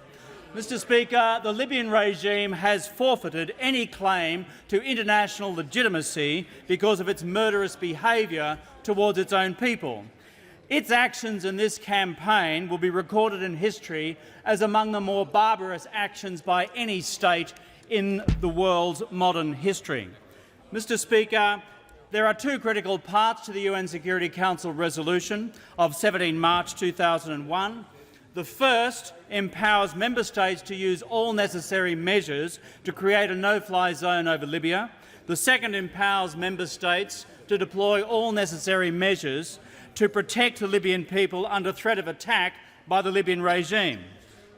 Speaker 18: Mr Speaker, the Libyan regime has forfeited any claim to international legitimacy because of its murderous behaviour towards its own people. Its actions in this campaign will be recorded in history as among the more barbarous actions by any state in the world's modern history. Mr Speaker, there are two critical parts to the UN Security Council resolution of 17 March 2001. The first empowers member states to use all necessary measures to create a no-fly zone over Libya. The second empowers member states to deploy all necessary measures to protect the Libyan people under threat of attack by the Libyan regime.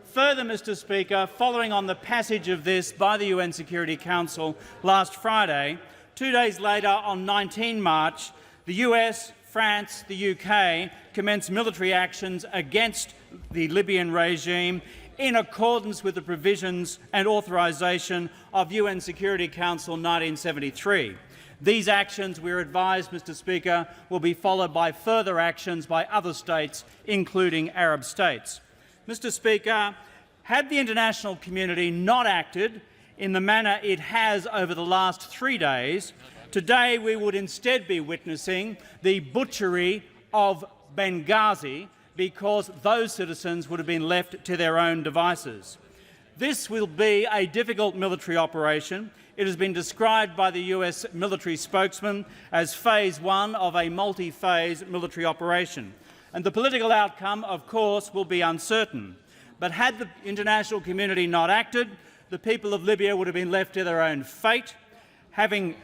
Speaker 18: Further, Mr Speaker, following on the passage of this by the UN Security Council last Friday, 2 days later, on 19 March, the US, France, the UK commenced military actions against the Libyan regime in accordance with the provisions and authorisation of UN Security Council 1973. These actions, we are advised, Mr Speaker, will be followed by further actions by other states, including Arab states. Mr Speaker, had the international community not acted in the manner it has over the last 3 days, today we would instead be witnessing the butchery of Benghazi because those citizens would have been left to their own devices. This will be a difficult military operation. It has been described by the US military spokesman as phase 1 of a multi-phase military operation. And the political outcome, of course, will be uncertain. But had the international community not acted, the people of Libya would have been left to their own fate. Having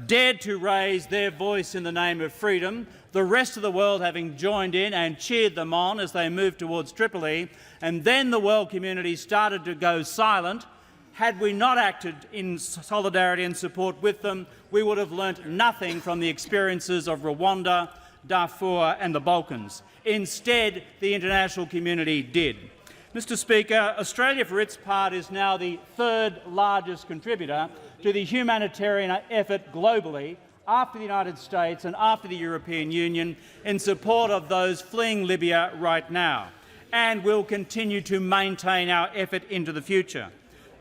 Speaker 18: dared to raise their voice in the name of freedom, the rest of the world having joined in and cheered them on as they moved towards Tripoli, and then the world community started to go silent. Had we not acted in solidarity and support with them, we would have learnt nothing from the experiences of Rwanda, Darfur and the Balkans. Instead, the international community did. Mr Speaker, Australia, for its part, is now the third largest contributor to the humanitarian effort globally, after the United States and after the European Union, in support of those fleeing Libya right now, and will continue to maintain our effort into the future.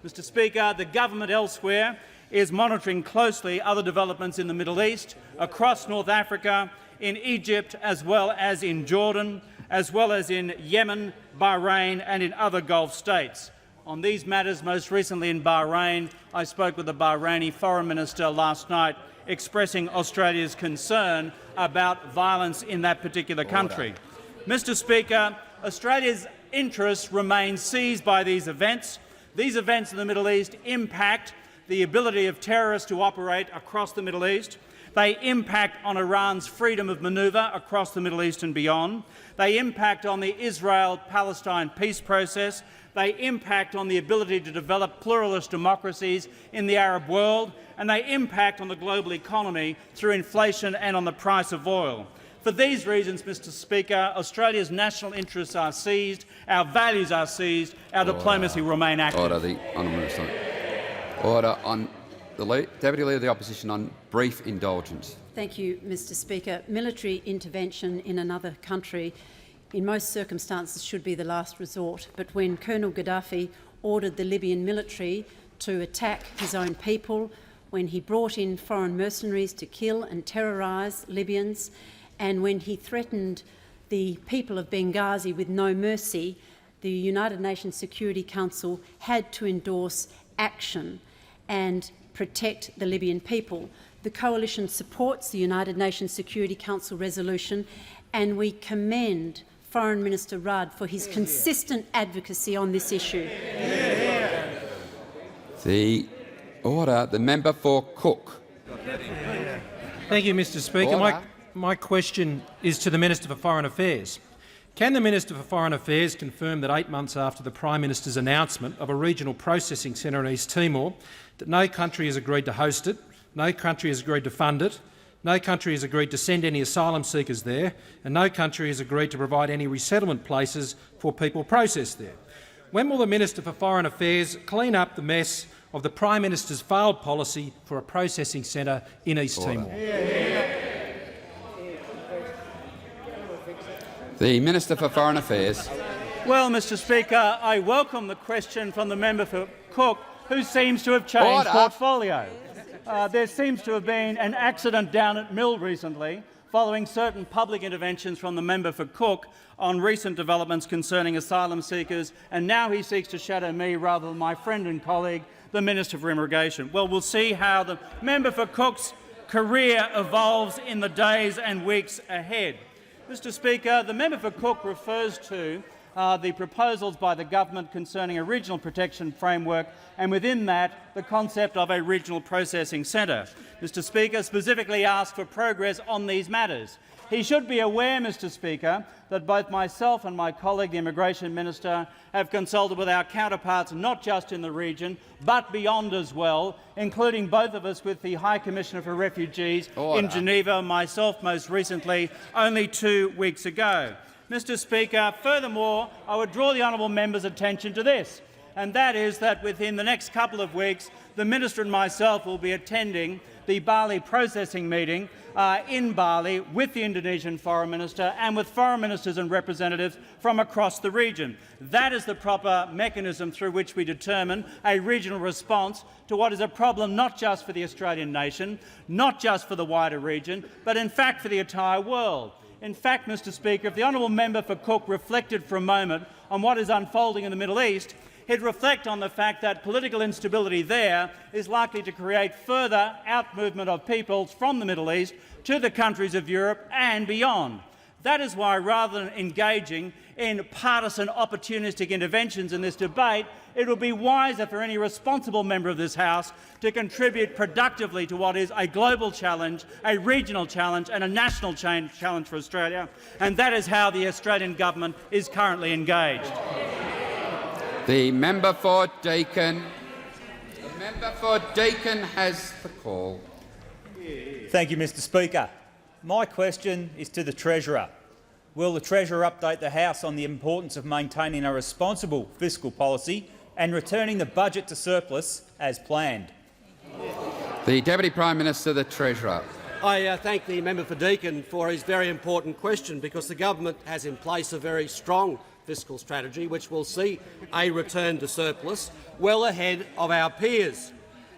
Speaker 18: Mr Speaker, the government elsewhere is monitoring closely other developments in the Middle East, across North Africa, in Egypt, as well as in Jordan, as well as in Yemen, Bahrain and in other Gulf states. On these matters, most recently in Bahrain, I spoke with the Bahraini Foreign Minister last night, expressing Australia's concern about violence in that particular country. Mr Speaker, Australia's interests remain seized by these events. These events in the Middle East impact the ability of terrorists to operate across the Middle East. They impact on Iran's freedom of manoeuvre across the Middle East and beyond. They impact on the Israel-Palestine peace process. They impact on the ability to develop pluralist democracies in the Arab world, and they impact on the global economy through inflation and on the price of oil. For these reasons, Mr Speaker, Australia's national interests are seized, our values are seized, our diplomacy will remain active.
Speaker 1: Order. The honourable minister. Order. On the Deputy Leader of the Opposition on brief indulgence.
Speaker 7: Thank you, Mr Speaker. Military intervention in another country in most circumstances should be the last resort, but when Colonel Gaddafi ordered the Libyan military to attack his own people, when he brought in foreign mercenaries to kill and terrorise Libyans, and when he threatened the people of Benghazi with no mercy, the United Nations Security Council had to endorse action and protect the Libyan people. The Coalition supports the United Nations Security Council resolution, and we commend Foreign Minister Rudd for his consistent advocacy on this issue.
Speaker 1: The order. The member for Cook.
Speaker 19: Thank you, Mr Speaker. My question is to the Minister for Foreign Affairs. Can the Minister for Foreign Affairs confirm that 8 months after the Prime Minister's announcement of a regional processing centre in East Timor, that no country has agreed to host it, no country has agreed to fund it, no country has agreed to send any asylum seekers there, and no country has agreed to provide any resettlement places for people processed there? When will the Minister for Foreign Affairs clean up the mess of the Prime Minister's failed policy for a processing centre in East Timor?
Speaker 1: The Minister for Foreign Affairs.
Speaker 18: Well, Mr Speaker, I welcome the question from the member for Cook, who seems to have changed portfolio. There seems to have been an accident down at Mill recently, following certain public interventions from the member for Cook on recent developments concerning asylum seekers, and now he seeks to shadow me rather than my friend and colleague, the Minister for Immigration. Well, we'll see how the member for Cook's career evolves in the days and weeks ahead. Mr Speaker, the member for Cook refers to the proposals by the government concerning a regional protection framework, and within that the concept of a regional processing centre. Mr Speaker specifically asked for progress on these matters. He should be aware, Mr Speaker, that both myself and my colleague, the Immigration Minister, have consulted with our counterparts not just in the region but beyond as well, including both of us with the High Commissioner for Refugees in Geneva, myself most recently only 2 weeks ago. Mr Speaker, furthermore, I would draw the honourable member's attention to this, and that is that within the next couple of weeks the Minister and myself will be attending the Bali processing meeting in Bali with the Indonesian Foreign Minister and with foreign ministers and representatives from across the region. That is the proper mechanism through which we determine a regional response to what is a problem not just for the Australian nation, not just for the wider region, but in fact for the entire world. In fact, Mr Speaker, if the honourable member for Cook reflected for a moment on what is unfolding in the Middle East, he'd reflect on the fact that political instability there is likely to create further out-movement of peoples from the Middle East to the countries of Europe and beyond. That is why, rather than engaging in partisan opportunistic interventions in this debate, it would be wiser for any responsible member of this House to contribute productively to what is a global challenge, a regional challenge and a national challenge for Australia, and that is how the Australian government is currently engaged.
Speaker 1: The member for Deakin. The member for Deakin has the call.
Speaker 20: Thank you, Mr Speaker. My question is to the Treasurer. Will the Treasurer update the House on the importance of maintaining a responsible fiscal policy and returning the budget to surplus as planned?
Speaker 1: The Deputy Prime Minister, the Treasurer.
Speaker 9: I thank the member for Deakin for his very important question, because the government has in place a very strong fiscal strategy which will see a return to surplus well ahead of our peers.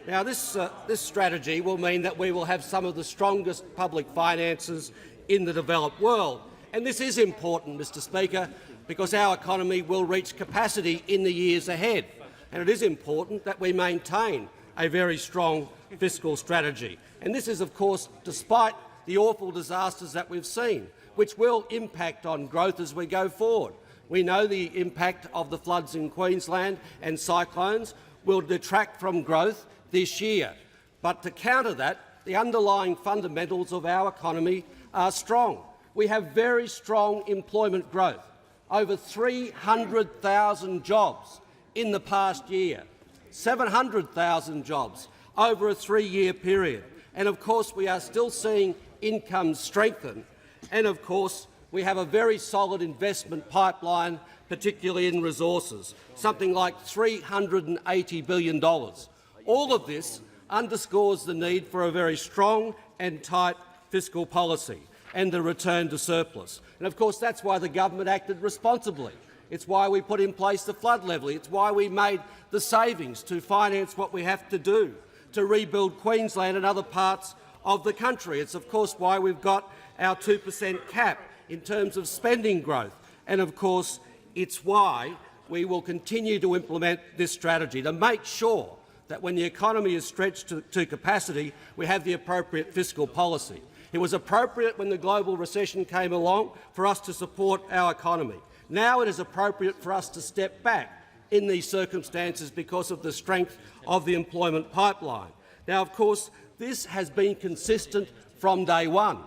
Speaker 9: Now, this strategy will mean that we will have some of the strongest public finances in the developed world. And this is important, Mr Speaker, because our economy will reach capacity in the years ahead. And it is important that we maintain a very strong fiscal strategy. And this is, of course, despite the awful disasters that we've seen, which will impact on growth as we go forward. We know the impact of the floods in Queensland and cyclones will detract from growth this year. But to counter that, the underlying fundamentals of our economy are strong. We have very strong employment growth, over 300,000 jobs in the past year, 700,000 jobs over a 3-year period. And of course we are still seeing incomes strengthen. And of course we have a very solid investment pipeline, particularly in resources, something like $380 billion. All of this underscores the need for a very strong and tight fiscal policy and the return to surplus. And of course that's why the government acted responsibly. It's why we put in place the flood levy. It's why we made the savings to finance what we have to do to rebuild Queensland and other parts of the country. It's of course why we've got our 2% cap in terms of spending growth. And of course it's why we will continue to implement this strategy to make sure that when the economy is stretched to capacity, we have the appropriate fiscal policy. It was appropriate when the global recession came along for us to support our economy. Now it is appropriate for us to step back in these circumstances because of the strength of the employment pipeline. Now, of course, this has been consistent from day one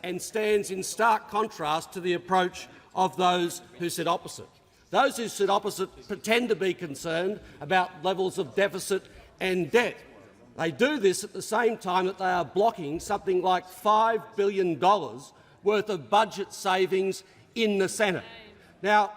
Speaker 9: and stands in stark contrast to the approach of those who sit opposite. Those who sit opposite pretend to be concerned about levels of deficit and debt. They do this at the same time that they are blocking something like $5 billion worth of budget savings in the Senate. Now,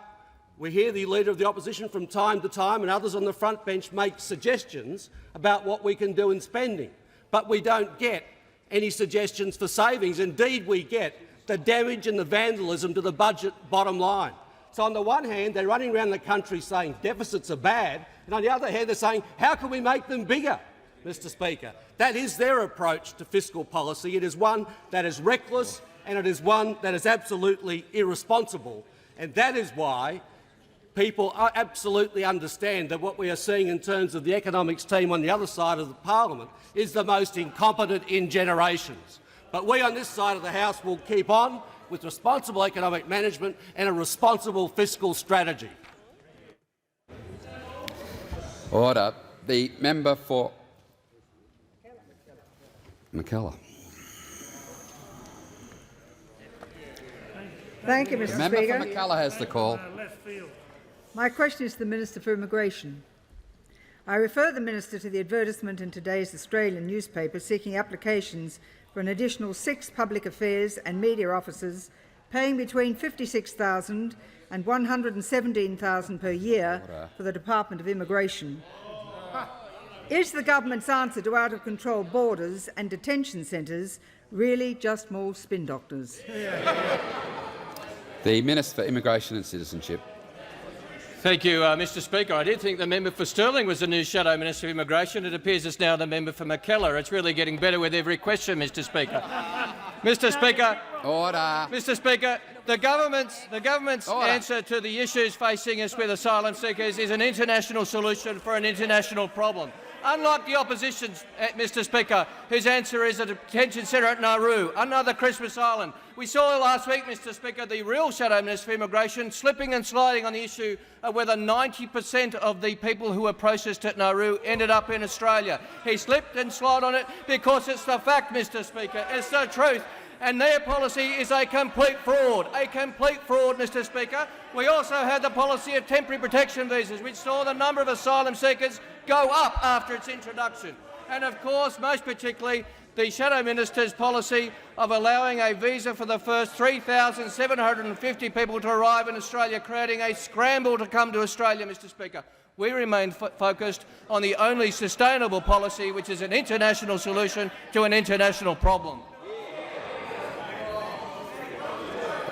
Speaker 9: we hear the Leader of the Opposition from time to time and others on the front bench make suggestions about what we can do in spending, but we don't get any suggestions for savings. Indeed, we get the damage and the vandalism to the budget bottom line. So on the one hand, they're running around the country saying deficits are bad, and on the other hand, they're saying, how can we make them bigger, Mr Speaker? That is their approach to fiscal policy. It is one that is reckless and it is one that is absolutely irresponsible. And that is why people absolutely understand that what we are seeing in terms of the economics team on the other side of the parliament is the most incompetent in generations. But we on this side of the House will keep on with responsible economic management and a responsible fiscal strategy.
Speaker 1: Order. The member for McKellar.
Speaker 21: Thank you, Mr.
Speaker 1: The member
Speaker 21: Speaker.
Speaker 1: for McKellar has the call.
Speaker 21: My question is to the Minister for Immigration. I refer the Minister to the advertisement in today's Australian newspaper seeking applications for an additional 6 public affairs and media officers paying between $56,000 and $117,000 per year for the Department of Immigration. Is the government's answer to out-of-control borders and detention centres really just more spin doctors?
Speaker 1: The Minister for Immigration and Citizenship.
Speaker 22: Thank you, Mr Speaker. I did think the member for Stirling was the new Shadow Minister of Immigration. It appears it's now the member for McKellar. It's really getting better with every question, Mr Speaker. Mr Speaker.
Speaker 1: Order.
Speaker 22: Mr Speaker, the government's answer to the issues facing us with asylum seekers is an international solution for an international problem. Unlike the opposition's, Mr Speaker, whose answer is a detention centre at Nauru, another Christmas Island. We saw last week, Mr Speaker, the real Shadow Minister for Immigration slipping and sliding on the issue of whether 90% of the people who were processed at Nauru ended up in Australia. He slipped and slid on it because it's the fact, Mr Speaker. It's the truth. And their policy is a complete fraud, Mr Speaker. We also had the policy of temporary protection visas, which saw the number of asylum seekers go up after its introduction. And of course, most particularly, the Shadow Minister's policy of allowing a visa for the first 3,750 people to arrive in Australia, creating a scramble to come to Australia, Mr Speaker. We remain focused on the only sustainable policy, which is an international solution to an international problem.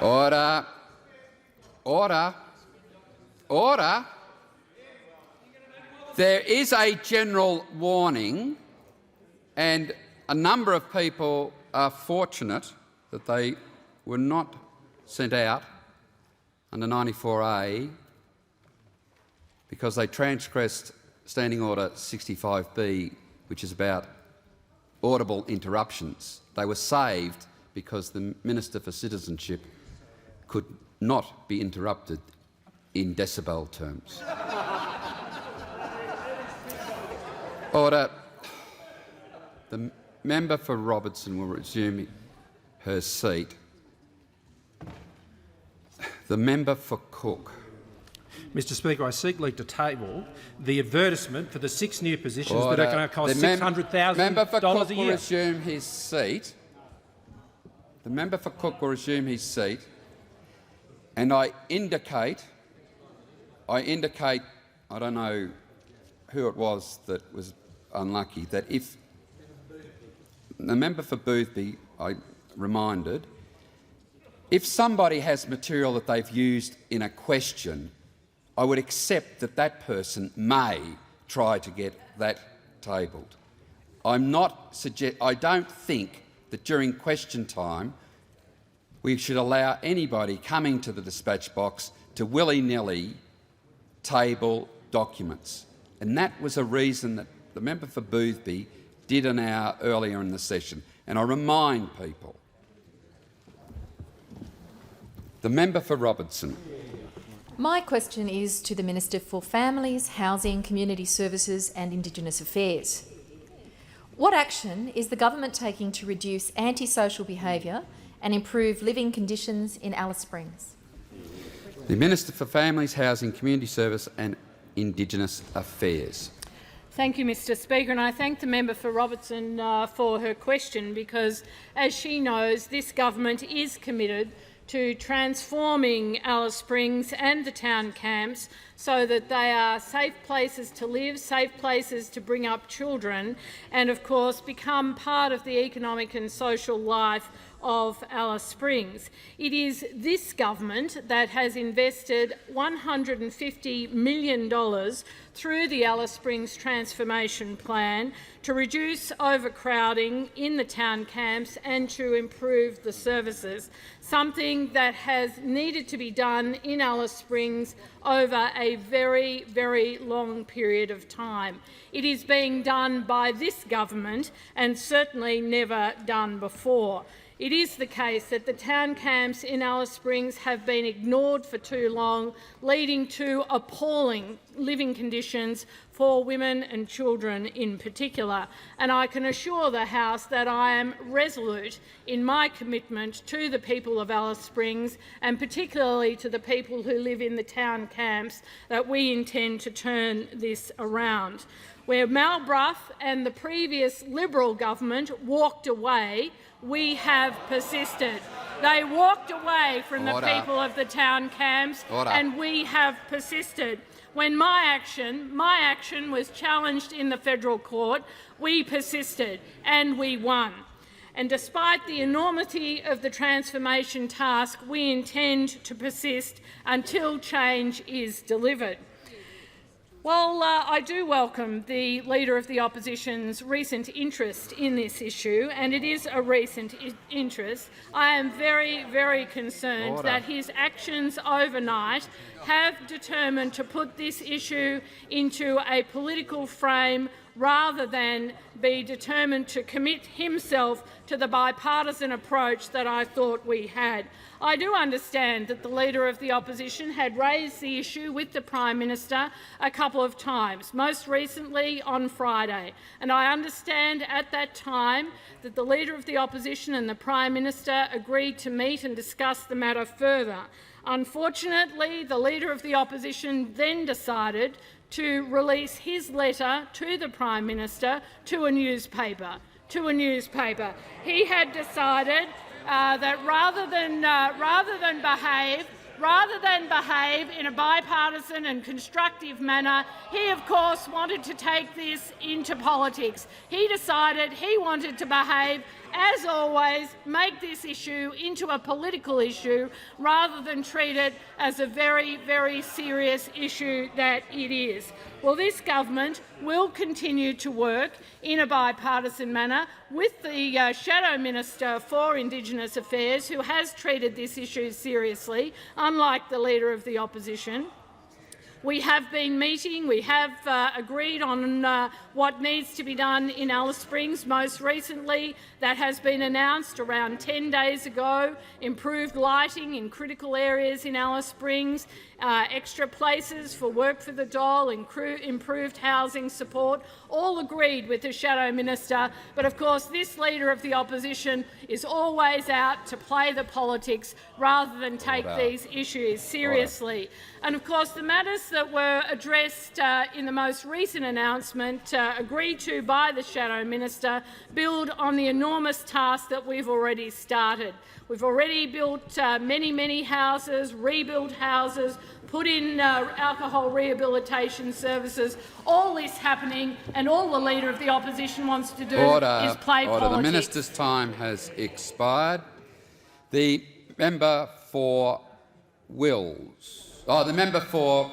Speaker 1: Order. Order. Order. There is a general warning, and a number of people are fortunate that they were not sent out under 94A because they transgressed Standing Order 65B, which is about audible interruptions. They were saved because the Minister for Citizenship could not be interrupted in decibel terms. Order. The member for Robertson will resume her seat. The member for Cook.
Speaker 19: Mr Speaker, I seek leave to table the advertisement for the 6 new positions
Speaker 1: Order.
Speaker 19: that are going to cost $600,000
Speaker 1: Member for Cook
Speaker 19: a
Speaker 1: will
Speaker 19: year.
Speaker 1: resume his seat. The member for Cook will resume his seat, and I indicate, I don't know who it was that was unlucky, that if the member for Boothby, I reminded, if somebody has material that they've used in a question, I would accept that that person may try to get that tabled. I don't think that during question time we should allow anybody coming to the dispatch box to willy-nilly table documents. And that was a reason that the member for Boothby did an hour earlier in the session. And I remind people, the member for Robertson.
Speaker 5: My question is to the Minister for Families, Housing, Community Services and Indigenous Affairs. What action is the government taking to reduce antisocial behaviour and improve living conditions in Alice Springs?
Speaker 1: The Minister for Families, Housing, Community Service and Indigenous Affairs.
Speaker 6: Thank you, Mr Speaker, and I thank the member for Robertson for her question because, as she knows, this government is committed to transforming Alice Springs and the town camps so that they are safe places to live, safe places to bring up children and, of course, become part of the economic and social life of Alice Springs. It is this government that has invested $150 million through the Alice Springs Transformation Plan to reduce overcrowding in the town camps and to improve the services, something that has needed to be done in Alice Springs over a very, very long period of time. It is being done by this government and certainly never done before. It is the case that the town camps in Alice Springs have been ignored for too long, leading to appalling living conditions for women and children in particular. And I can assure the House that I am resolute in my commitment to the people of Alice Springs and particularly to the people who live in the town camps that we intend to turn this around. Where Mal Brough and the previous Liberal government walked away, we have persisted. They walked away from the people of the town camps and we have persisted. When my action was challenged in the federal court, we persisted and we won. And despite the enormity of the transformation task, we intend to persist until change is delivered. Well, I do welcome the Leader of the Opposition's recent interest in this issue, and it is a recent interest. I am very, very concerned that his actions overnight have determined to put this issue into a political frame rather than be determined to commit himself to the bipartisan approach that I thought we had. I do understand that the Leader of the Opposition had raised the issue with the Prime Minister a couple of times, most recently on Friday, and I understand at that time that the Leader of the Opposition and the Prime Minister agreed to meet and discuss the matter further. Unfortunately, the Leader of the Opposition then decided to release his letter to the Prime Minister to a newspaper. He had decided that rather than behave in a bipartisan and constructive manner, he of course wanted to take this into politics. He decided he wanted to behave, as always, make this issue into a political issue rather than treat it as a very, very serious issue that it is. Well, this government will continue to work in a bipartisan manner with the Shadow Minister for Indigenous Affairs, who has treated this issue seriously, unlike the Leader of the Opposition. We have been meeting. We have agreed on what needs to be done in Alice Springs. Most recently, that has been announced around 10 days ago. Improved lighting in critical areas in Alice Springs, extra places for Work for the Dole, improved housing support, all agreed with the Shadow Minister. But of course, this Leader of the Opposition is always out to play the politics rather than take these issues seriously. And of course, the matters that were addressed in the most recent announcement, agreed to by the Shadow Minister, build on the enormous task that we've already started. We've already built many houses, rebuilt houses, put in alcohol rehabilitation services. All this happening, and all the Leader of the Opposition wants to do is play politics.
Speaker 1: The Minister's time has expired. The member for Wills. The member for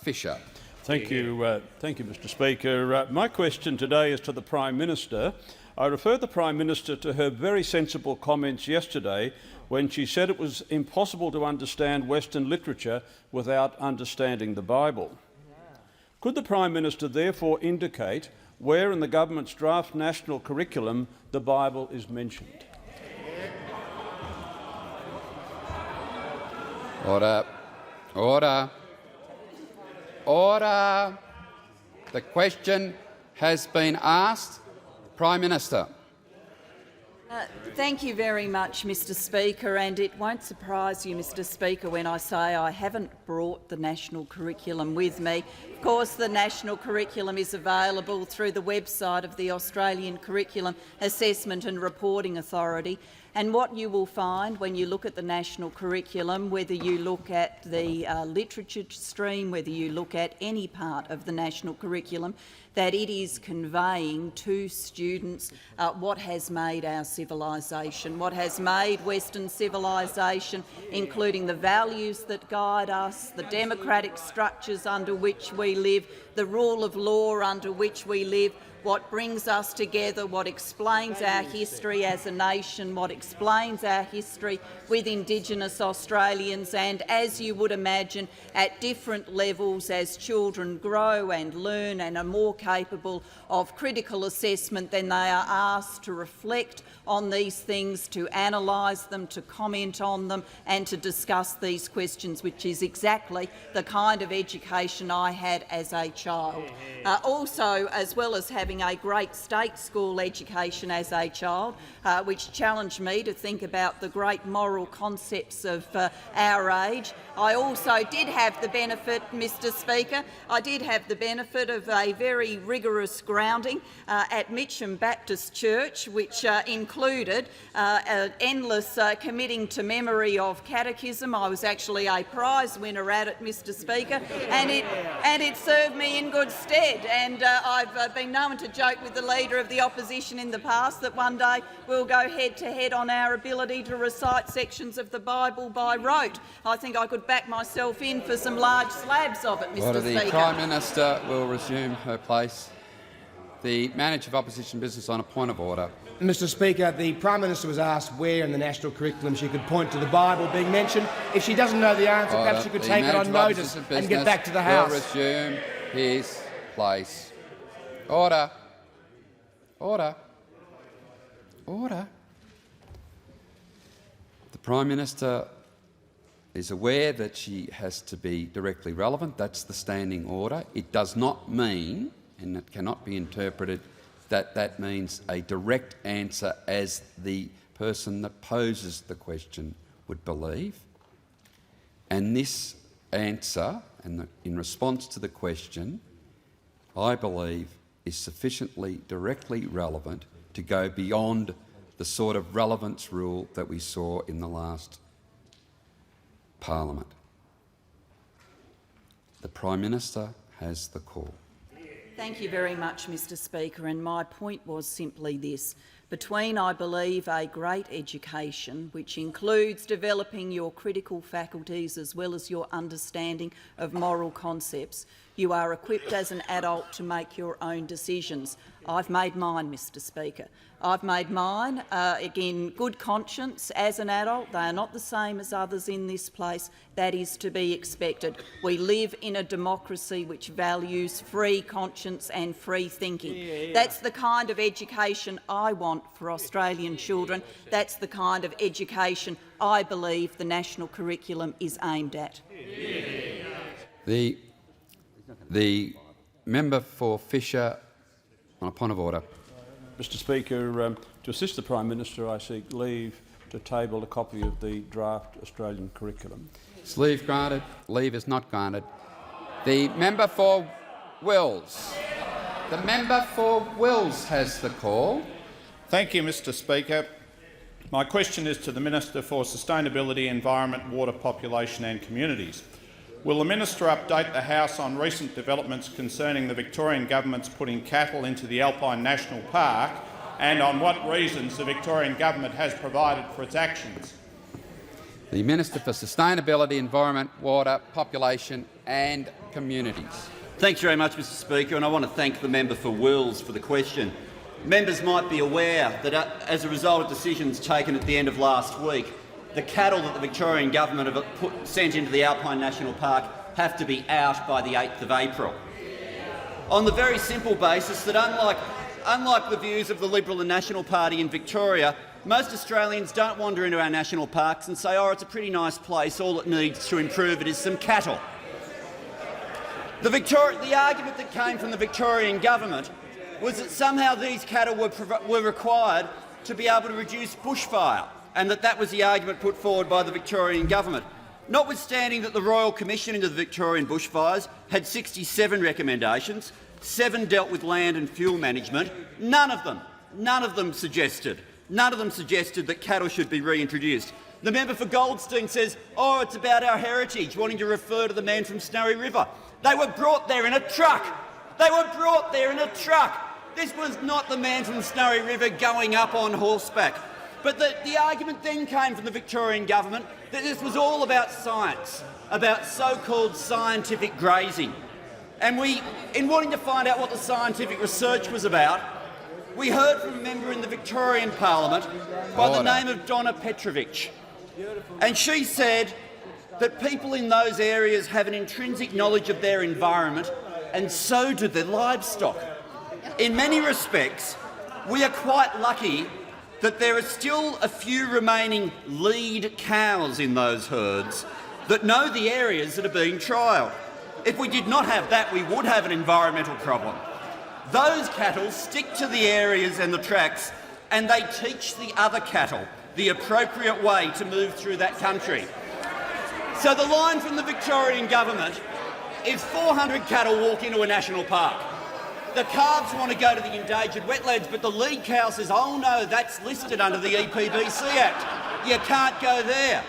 Speaker 1: Fisher.
Speaker 8: Thank you, Mr Speaker. My question today is to the Prime Minister. I refer the Prime Minister to her very sensible comments yesterday when she said it was impossible to understand Western literature without understanding the Bible. Could the Prime Minister therefore indicate where in the government's draft national curriculum the Bible is mentioned?
Speaker 1: Order. Order. Order. The question has been asked. Prime Minister.
Speaker 3: Thank you very much, Mr Speaker, and it won't surprise you, Mr Speaker, when I say I haven't brought the national curriculum with me. Of course, the national curriculum is available through the website of the Australian Curriculum Assessment and Reporting Authority. And what you will find when you look at the national curriculum, whether you look at the literature stream, whether you look at any part of the national curriculum, that it is conveying to students what has made our civilisation, what has made Western civilisation, including the values that guide us, the democratic structures under which we live, the rule of law under which we live, what brings us together, what explains our history as a nation, what explains our history with Indigenous Australians, and, as you would imagine, at different levels as children grow and learn and are more capable of critical assessment, then they are asked to reflect on these things, to analyse them, to comment on them and to discuss these questions, which is exactly the kind of education I had as a child. Also, as well as having a great state school education as a child, which challenged me to think about the great moral concepts of our age, I also did have the benefit, Mr Speaker, I did have the benefit of a very rigorous grounding at Mitcham Baptist Church, which included endless committing to memory of catechism. I was actually a prize winner at it, Mr Speaker, and it served me in good stead. And I've been known to joke with the Leader of the Opposition in the past that one day we'll go head-to-head on our ability to recite sections of the Bible by rote. I think I could back myself in for some large slabs of it, Mr Speaker.
Speaker 1: The Prime Minister will resume her place. The Manager of Opposition Business on a point of order.
Speaker 4: Mr Speaker, the Prime Minister was asked where in the national curriculum she could point to the Bible being mentioned. If she doesn't know the answer, perhaps she could take it on notice and get back to the House.
Speaker 1: Will resume his place. Order. Order. Order. The Prime Minister is aware that she has to be directly relevant. That's the standing order. It does not mean, and it cannot be interpreted, that that means a direct answer as the person that poses the question would believe. And this answer, in response to the question, I believe is sufficiently directly relevant to go beyond the sort of relevance rule that we saw in the last Parliament. The Prime Minister has the call.
Speaker 3: Thank you very much, Mr Speaker, and my point was simply this. Between, I believe, a great education, which includes developing your critical faculties as well as your understanding of moral concepts, You are equipped as an adult to make your own decisions. I've made mine, Mr Speaker. I've made mine, again, good conscience as an adult. They are not the same as others in this place. That is to be expected. We live in a democracy which values free conscience and free thinking. That's the kind of education I want for Australian children. That's the kind of education I believe the national curriculum is aimed at.
Speaker 1: The member for Fisher, on a point of order.
Speaker 8: Mr Speaker, to assist the Prime Minister, I seek leave to table a copy of the draft Australian curriculum.
Speaker 1: Is leave granted? Leave is not granted. The member for Wills. The member for Wills has the call.
Speaker 10: Thank you, Mr Speaker. My question is to the Minister for Sustainability, Environment, Water, Population and Communities. Will the Minister update the House on recent developments concerning the Victorian Government's putting cattle into the Alpine National Park and on what reasons the Victorian Government has provided for its actions?
Speaker 1: The Minister for Sustainability, Environment, Water, Population and Communities.
Speaker 11: Thanks very much, Mr Speaker, and I want to thank the member for Wills for the question. Members might be aware that as a result of decisions taken at the end of last week, the cattle that the Victorian Government have sent into the Alpine National Park have to be out by the 8th of April. On the very simple basis that unlike the views of the Liberal and National Party in Victoria, most Australians don't wander into our national parks and say, oh, it's a pretty nice place, all it needs to improve it is some cattle. The argument that came from the Victorian Government was that somehow these cattle were required to be able to reduce bushfire, and that was the argument put forward by the Victorian Government. Notwithstanding that the Royal Commission into the Victorian bushfires had 67 recommendations, 7 dealt with land and fuel management, none of them suggested that cattle should be reintroduced. The member for Goldstein says, oh, it's about our heritage, wanting to refer to the man from Snowy River. They were brought there in a truck. This was not the man from Snowy River going up on horseback. But the argument then came from the Victorian Government that this was all about science, about so-called scientific grazing. And in wanting to find out what the scientific research was about, we heard from a member in the Victorian Parliament by the name of Donna Petrovich. And she said that people in those areas have an intrinsic knowledge of their environment, and so do their livestock. In many respects, we are quite lucky that there are still a few remaining lead cows in those herds that know the areas that are being trialled. If we did not have that, we would have an environmental problem. Those cattle stick to the areas and the tracks, and they teach the other cattle the appropriate way to move through that country. So the line from the Victorian Government is 400 cattle walk into a national park. The calves want to go to the endangered wetlands, but the lead cow says, oh no, that's listed under the EPBC Act. You can't go there.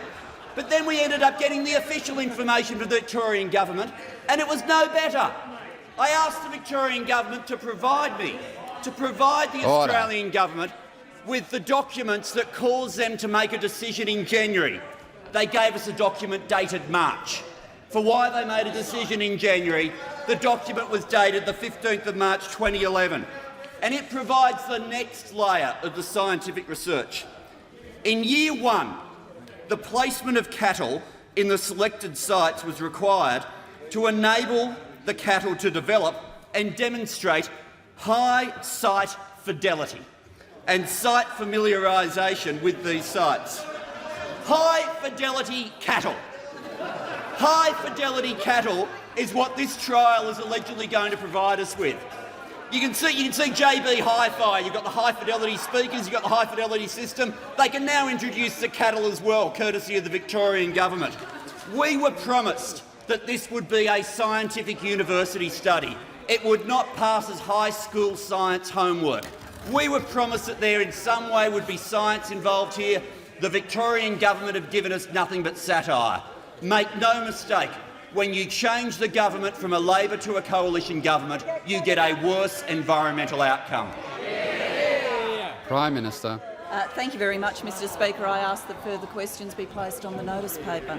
Speaker 11: But then we ended up getting the official information from the Victorian Government, and it was no better. I asked the Victorian Government to provide the Australian Government with the documents that caused them to make a decision in January. They gave us a document dated March. For why they made a decision in January, the document was dated the 15th of March 2011, and it provides the next layer of the scientific research. In year 1, the placement of cattle in the selected sites was required to enable the cattle to develop and demonstrate high site fidelity and site familiarisation with these sites. High-fidelity cattle. High-fidelity cattle is what this trial is allegedly going to provide us with. You can see JB Hi-Fi. You've got the high-fidelity speakers, you've got the high-fidelity system. They can now introduce the cattle as well, courtesy of the Victorian Government. We were promised that this would be a scientific university study. It would not pass as high school science homework. We were promised that there in some way would be science involved here. The Victorian Government have given us nothing but satire. Make no mistake, when you change the government from a Labor to a coalition government, you get a worse environmental outcome.
Speaker 1: Prime Minister.
Speaker 3: Thank you very much, Mr Speaker. I ask that further questions be placed on the notice paper.